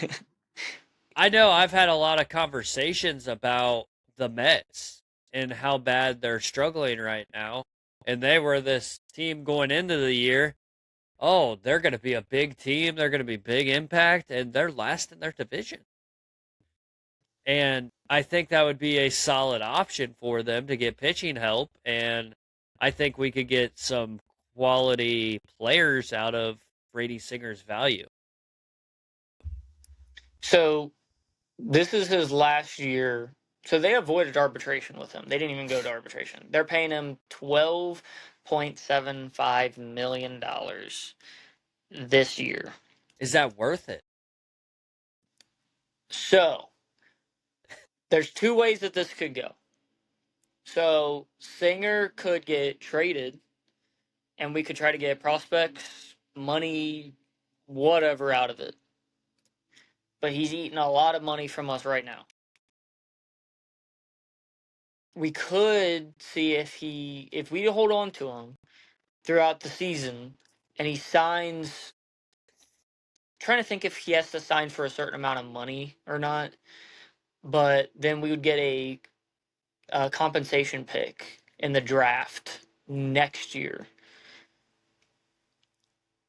I know I've had a lot of conversations about the Mets and how bad they're struggling right now. And they were this team going into the year. Oh, they're going to be a big team. They're going to be big impact, and they're last in their division. And I think that would be a solid option for them to get pitching help. And I think we could get some quality players out of Brady Singer's value.
So this is his last year. So they avoided arbitration with him. They didn't even go to arbitration. They're paying him $12.75 million this year.
Is that worth it?
So there's two ways that this could go. So Singer could get traded, and we could try to get prospects, money, whatever out of it. But he's eating a lot of money from us right now. We could see if we hold on to him throughout the season and he signs, trying to think if he has to sign for a certain amount of money or not, but then we would get a compensation pick in the draft next year.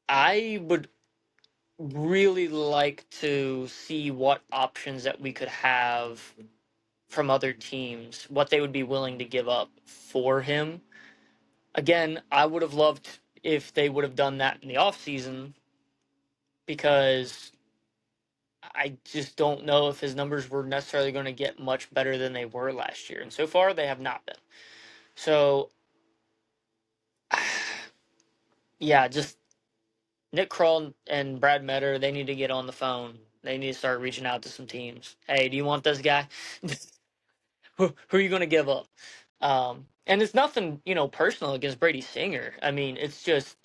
I would really like to see what options that we could have from other teams, what they would be willing to give up for him. Again, I would have loved if they would have done that in the offseason because I just don't know if his numbers were necessarily going to get much better than they were last year. And so far, they have not been. So, yeah, just Nick Kroll and Brad Metter, they need to get on the phone. They need to start reaching out to some teams. Hey, do you want this guy? Who are you going to give up? And it's nothing, personal against Brady Singer. I mean, it's just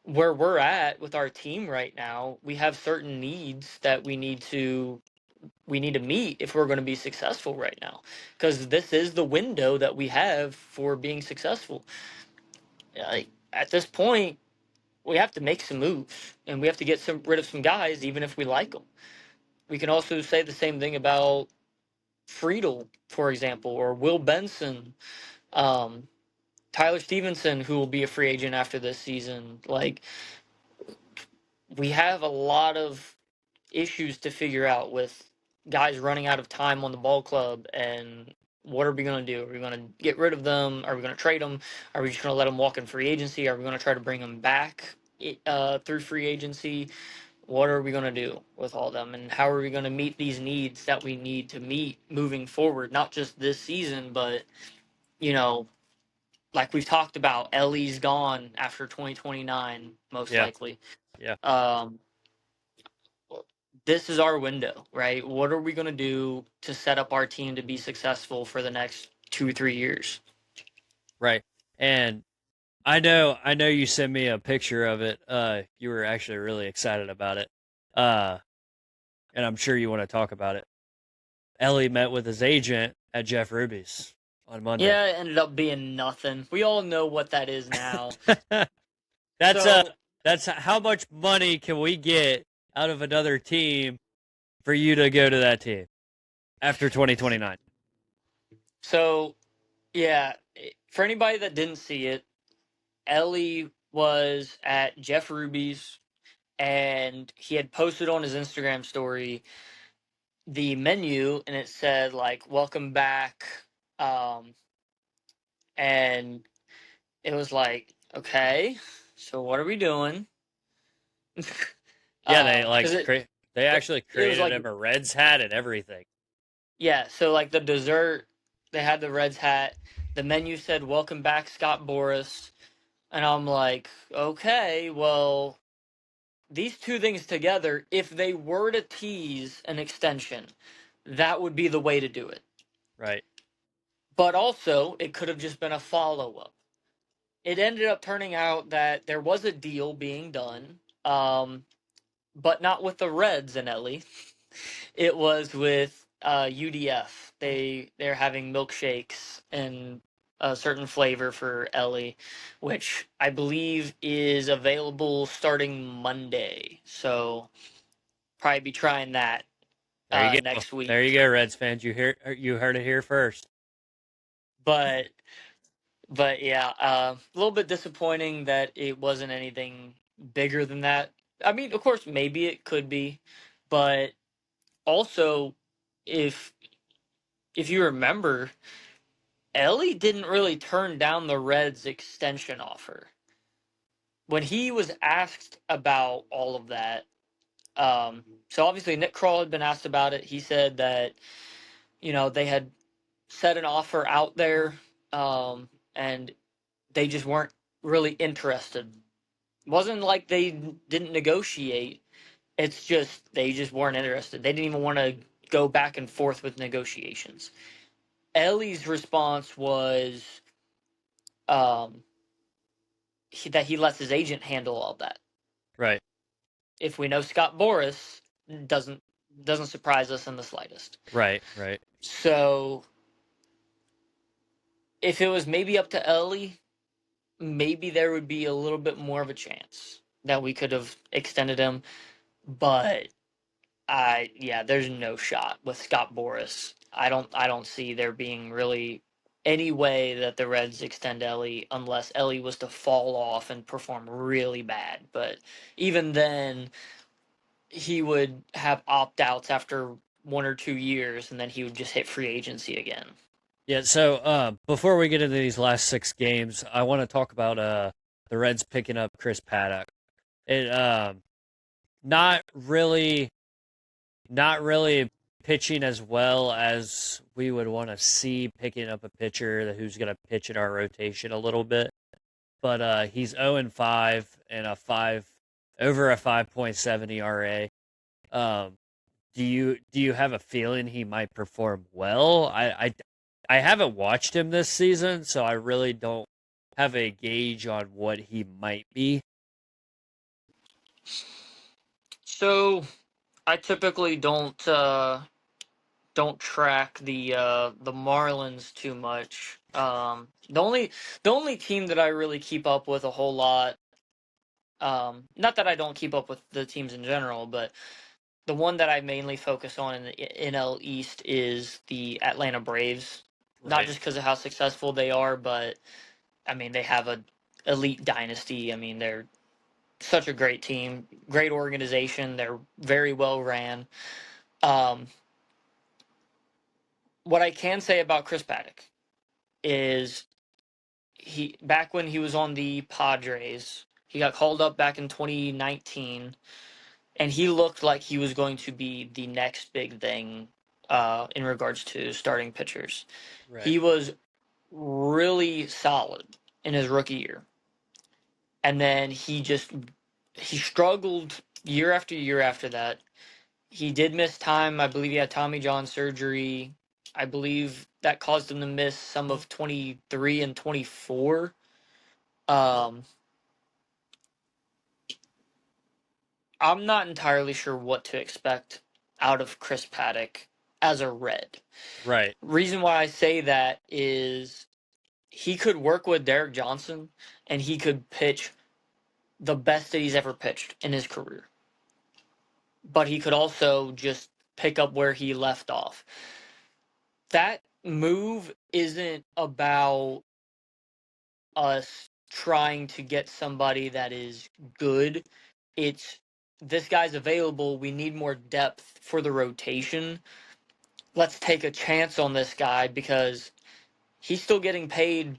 where we're at with our team right now. We have certain needs that we need to meet if we're going to be successful right now, because this is the window that we have for being successful. Like, at this point, we have to make some moves, and we have to get rid of some guys, even if we like them. We can also say the same thing about Friedel, for example, or Will Benson, um, Tyler Stevenson, who will be a free agent after this season. Like, we have a lot of issues to figure out with guys running out of time on the ball club. And what are we going to do? Are we going to get rid of them? Are we going to trade them? Are we just going to let them walk in free agency? Are we going to try to bring them back through free agency? What are we going to do with all of them? And how are we going to meet these needs that we need to meet moving forward? Not just this season, but, you know, like we've talked about, Ellie's gone after 2029, most
Yeah.
likely.
Yeah.
Um, this is our window, right? What are we going to do to set up our team to be successful for the next 2-3 years?
Right. And I know you sent me a picture of it. You were actually really excited about it. Uh, and I'm sure you want to talk about it. Ellie met with his agent at Jeff Ruby's on Monday.
Yeah, it ended up being nothing. We all know what that is now.
that's
So,
that's how much money can we get out of another team for you to go to that team after 2029?
so yeah, for anybody that didn't see it, Ellie was at Jeff Ruby's, and he had posted on his Instagram story the menu, and it said like "Welcome back," um, and it was like, okay, so what are we doing?
Yeah, they
Because
they actually
it was
created
like,
him a Reds hat and everything.
yeah, so like the dessert, they had the Reds hat. The menu said "Welcome back, Scott Boras," and I'm like, okay, well, these two things together, if they were to tease an extension, that would be the way to do it.
Right.
But also, it could have just been a follow up. It ended up turning out that there was a deal being done, but not with the Reds and Ellie. It was with UDF. They're having milkshakes and a certain flavor for Ellie, which I believe is available starting Monday. So probably be trying that
There you go.
next
There you
week.
go, Reds fans. You heard it here first.
But yeah, a little bit disappointing that it wasn't anything bigger than that. I mean, of course, maybe it could be, but also, if you remember, Ellie didn't really turn down the Reds' extension offer when he was asked about all of that. So obviously, Nick Kroll had been asked about it. He said that they had set an offer out there, and they just weren't really interested. It wasn't like they didn't negotiate. It's just they just weren't interested. They didn't even want to go back and forth with negotiations. Ellie's response was um, that he lets his agent handle all that.
Right.
If we know Scott Boras, doesn't surprise us in the slightest.
Right. Right.
So if it was maybe up to Ellie, maybe there would be a little bit more of a chance that we could have extended him. But there's no shot with Scott Boras. I don't see there being really any way that the Reds extend Ellie unless Ellie was to fall off and perform really bad. But even then, he would have opt outs after 1 or 2 years, and then he would just hit free agency again.
Yeah. So before we get into these last 6 games, I want to talk about the Reds picking up Chris Paddock. It not really not really pitching as well as we would want to see, picking up a pitcher who's going to pitch in our rotation a little bit. But he's 0-5 and over a 5.7 ERA. Um, do you have a feeling he might perform well? I haven't watched him this season, so I really don't have a gauge on what he might be.
So I typically don't track the Marlins too much. The only team that I really keep up with a whole lot, not that I don't keep up with the teams in general, but the one that I mainly focus on in the NL East is the Atlanta Braves. Not
Right.
just because of how successful they are, but I mean they have a elite dynasty. I mean they're such a great team, great organization. They're very well ran. Um, what I can say about Chris Paddock is he back when he was on the Padres, he got called up back in 2019, and he looked like he was going to be the next big thing in regards to starting pitchers.
Right.
He was really solid in his rookie year, and then he struggled year after year after that. He did miss time. I believe he had Tommy John surgery. I believe that caused him to miss some of 23 and 24. Um, I'm not entirely sure what to expect out of Chris Paddock as a Red.
Right.
Reason why I say that is he could work with Derek Johnson and he could pitch the best that he's ever pitched in his career. But he could also just pick up where he left off. That move isn't about us trying to get somebody that is good. It's this guy's available. We need more depth for the rotation. Let's take a chance on this guy because he's still getting paid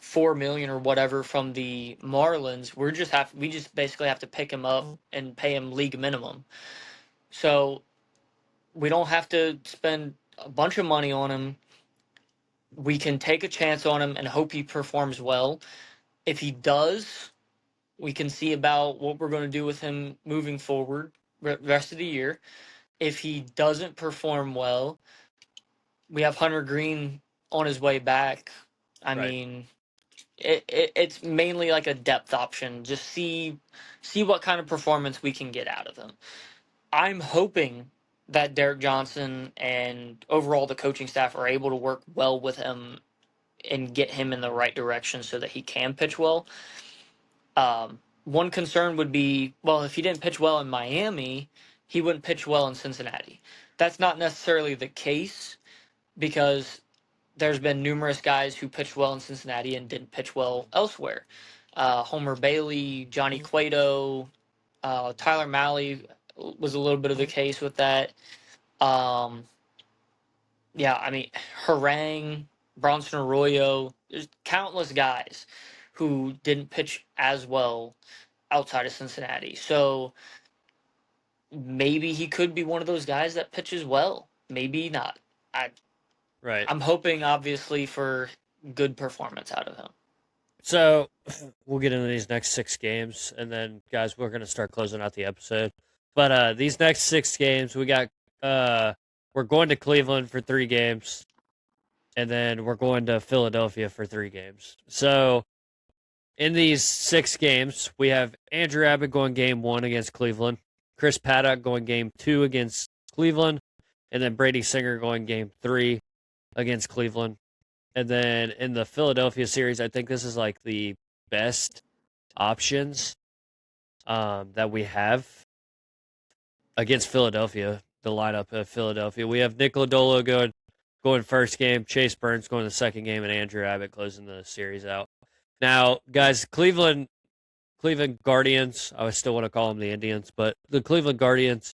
4 million or whatever from the Marlins. We just basically have to pick him up and pay him league minimum. So we don't have to spend a bunch of money on him. We can take a chance on him and hope he performs well. If he does, we can see about what we're going to do with him moving forward rest of the year. If he doesn't perform well, we have Hunter Green on his way back. I
Right.
mean, it's mainly like a depth option. Just see what kind of performance we can get out of him. I'm hoping that Derek Johnson and overall the coaching staff are able to work well with him and get him in the right direction so that he can pitch well. One concern would be, well, if he didn't pitch well in Miami, he wouldn't pitch well in Cincinnati. That's not necessarily the case because there's been numerous guys who pitched well in Cincinnati and didn't pitch well elsewhere. Homer Bailey, Johnny Cueto, Tyler Mahle was a little bit of the case with that. Um, yeah, I mean, Harang, Bronson Arroyo, there's countless guys who didn't pitch as well outside of Cincinnati. So maybe he could be one of those guys that pitches well. Maybe not. I
Right.
I'm hoping obviously for good performance out of him.
So we'll get into these next 6 games, and then guys, we're gonna start closing out the episode. But these next 6 games, we're going to Cleveland for 3 games, and then we're going to Philadelphia for 3 games. So in these 6 games, we have Andrew Abbott going game 1 against Cleveland, Chris Paddock going game 2 against Cleveland, and then Brady Singer going game 3 against Cleveland. And then in the Philadelphia series, I think this is like the best options that we have against Philadelphia, the lineup of Philadelphia. We have Nick Lodolo going first game, Chase Burns going the second game, and Andrew Abbott closing the series out. Now, guys, Cleveland Guardians, I still want to call them the Indians, but the Cleveland Guardians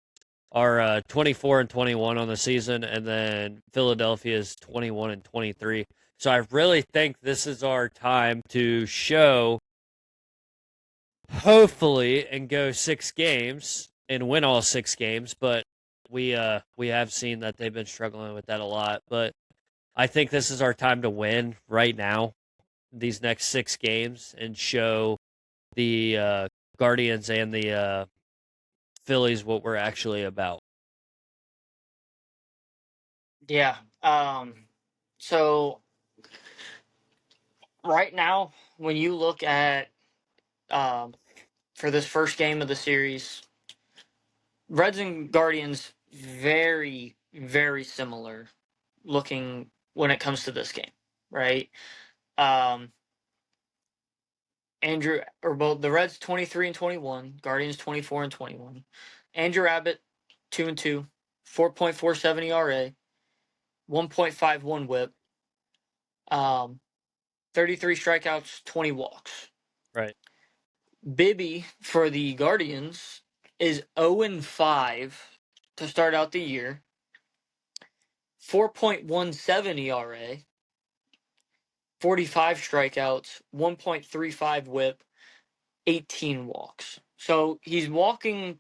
are 24 and 21 on the season, and then Philadelphia is 21 and 23. So I really think this is our time to show, hopefully, and go 6 games and win all 6 games. But we have seen that they've been struggling with that a lot. But I think this is our time to win right now, these next 6 games, and show the Guardians and the Phillies what we're actually about.
Yeah. So right now, when you look at um, for this first game of the series, Reds and Guardians very very similar looking when it comes to this game, right? Um, Andrew or both the Reds 23-21, Guardians 24-21. Andrew Abbott 2-2, 4.47 ERA, 1.51 WHIP, 33 strikeouts, 20 walks.
Right.
Bibby for the Guardians is 0-5 to start out the year, 4.17 ERA, 45 strikeouts, 1.35 WHIP, 18 walks. So he's walking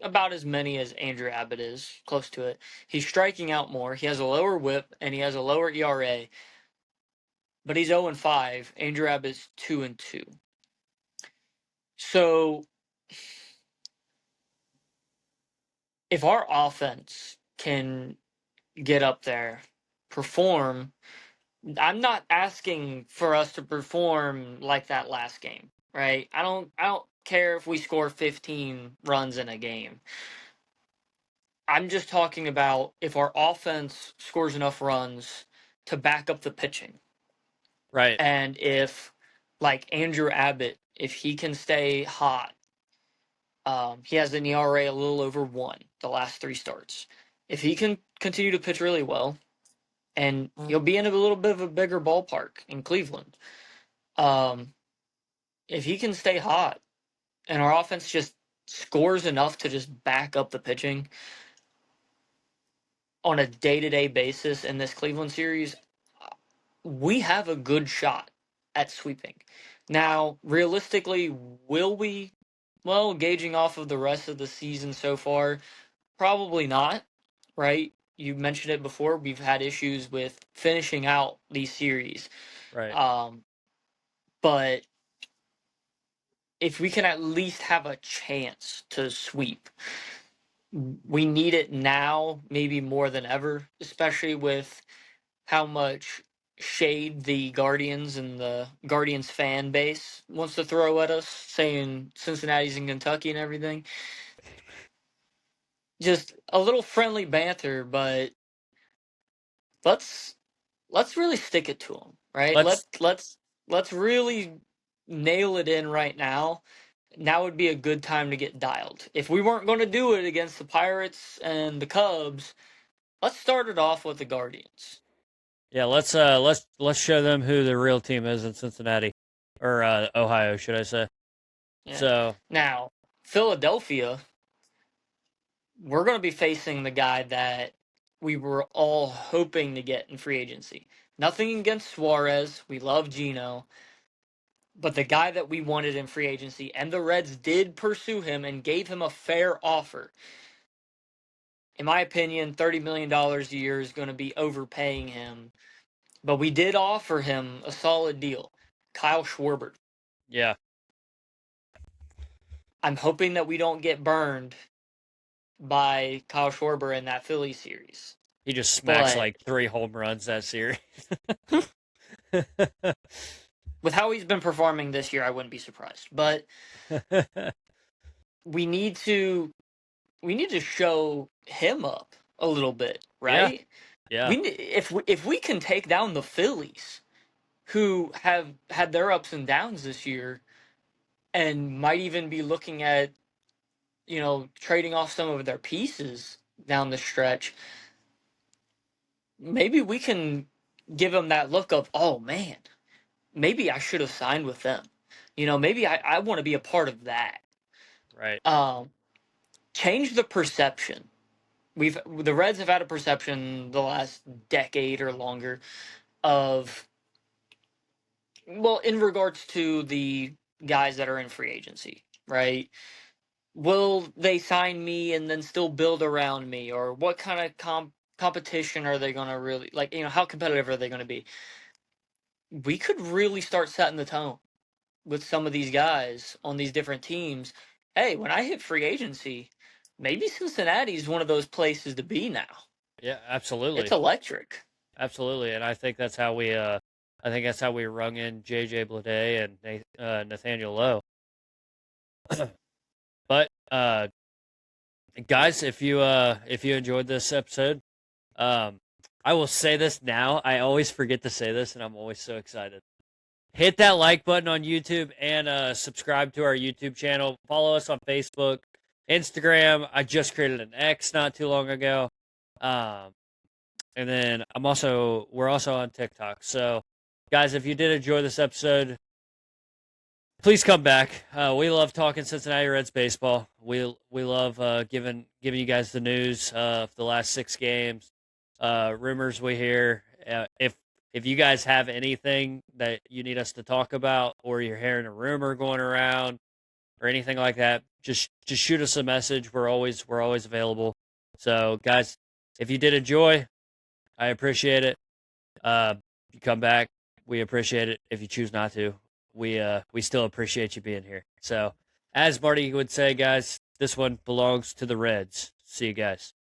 about as many as Andrew Abbott is, close to it. He's striking out more. He has a lower WHIP and he has a lower ERA, but he's 0-5. Andrew Abbott's 2-2. So if our offense can get up there, perform, I'm not asking for us to perform like that last game, right? I don't care if we score 15 runs in a game. I'm just talking about if our offense scores enough runs to back up the pitching.
Right.
And if, like Andrew Abbott, if he can stay hot, he has an ERA a little over 1 the last 3 starts. If he can continue to pitch really well, and he'll be in a little bit of a bigger ballpark in Cleveland, if he can stay hot and our offense just scores enough to just back up the pitching on a day-to-day basis in this Cleveland series, we have a good shot at sweeping. Now, realistically, will we? Well, gauging off of the rest of the season so far, probably not, right? You mentioned it before. We've had issues with finishing out these series.
Right.
Um, but if we can at least have a chance to sweep, we need it now, maybe more than ever, especially with how much shade the Guardians and the Guardians fan base wants to throw at us, saying Cincinnati's in Kentucky and everything. Just a little friendly banter, but let's really stick it to them, right?
Let's
Let's really nail it in right now. Now would be a good time to get dialed. If we weren't going to do it against the Pirates and the Cubs, let's start it off with the Guardians.
yeah, let's show them who the real team is in Cincinnati or Ohio, should I say.
Yeah.
So,
Now, Philadelphia, we're going to be facing the guy that we were all hoping to get in free agency. Nothing against Suarez. We love Gino. But the guy that we wanted in free agency, and the Reds did pursue him and gave him a fair offer. In my opinion, $30 million a year is going to be overpaying him. But we did offer him a solid deal. Kyle Schwarber.
yeah,
I'm hoping that we don't get burned by Kyle Schwarber in that Philly series.
he just smacks
But
like 3 home runs that series.
with how he's been performing this year, I wouldn't be surprised. But we need to show him up a little bit,
Yeah,
right?
yeah,
If we can take down the Phillies, who have had their ups and downs this year, and might even be looking at trading off some of their pieces down the stretch, maybe we can give them that look of, oh man, maybe I should have signed with them. Maybe I want to be a part of that.
right.
Um, Change the perception. The Reds have had a perception the last decade or longer of, well, in regards to the guys that are in free agency, right? will they sign me and then still build around me, or what kind of competition are they going to really like? How competitive are they going to be? We could really start setting the tone with some of these guys on these different teams. Hey, when I hit free agency, maybe Cincinnati is one of those places to be now.
Yeah,
It's
absolutely.
electric.
Absolutely. And I think that's how we rung in JJ Bleday and Nathaniel Lowe. But guys, if you enjoyed this episode, um I will say this now. I always forget to say this and I'm always so excited. Hit that like button on YouTube and subscribe to our YouTube channel. Follow us on Facebook, Instagram. I just created an X not too long ago. Um and then we're also on TikTok. So guys, if you did enjoy this episode, please come back. We love talking Cincinnati Reds baseball. We love giving you guys the news of the last 6 games, rumors we hear. If you guys have anything that you need us to talk about, or you're hearing a rumor going around, or anything like that, just shoot us a message. We're always available. So guys, if you did enjoy, I appreciate it. You come back, we appreciate it. If you choose not to, we still appreciate you being here. So, as Marty would say, guys, this one belongs to the Reds. See you guys.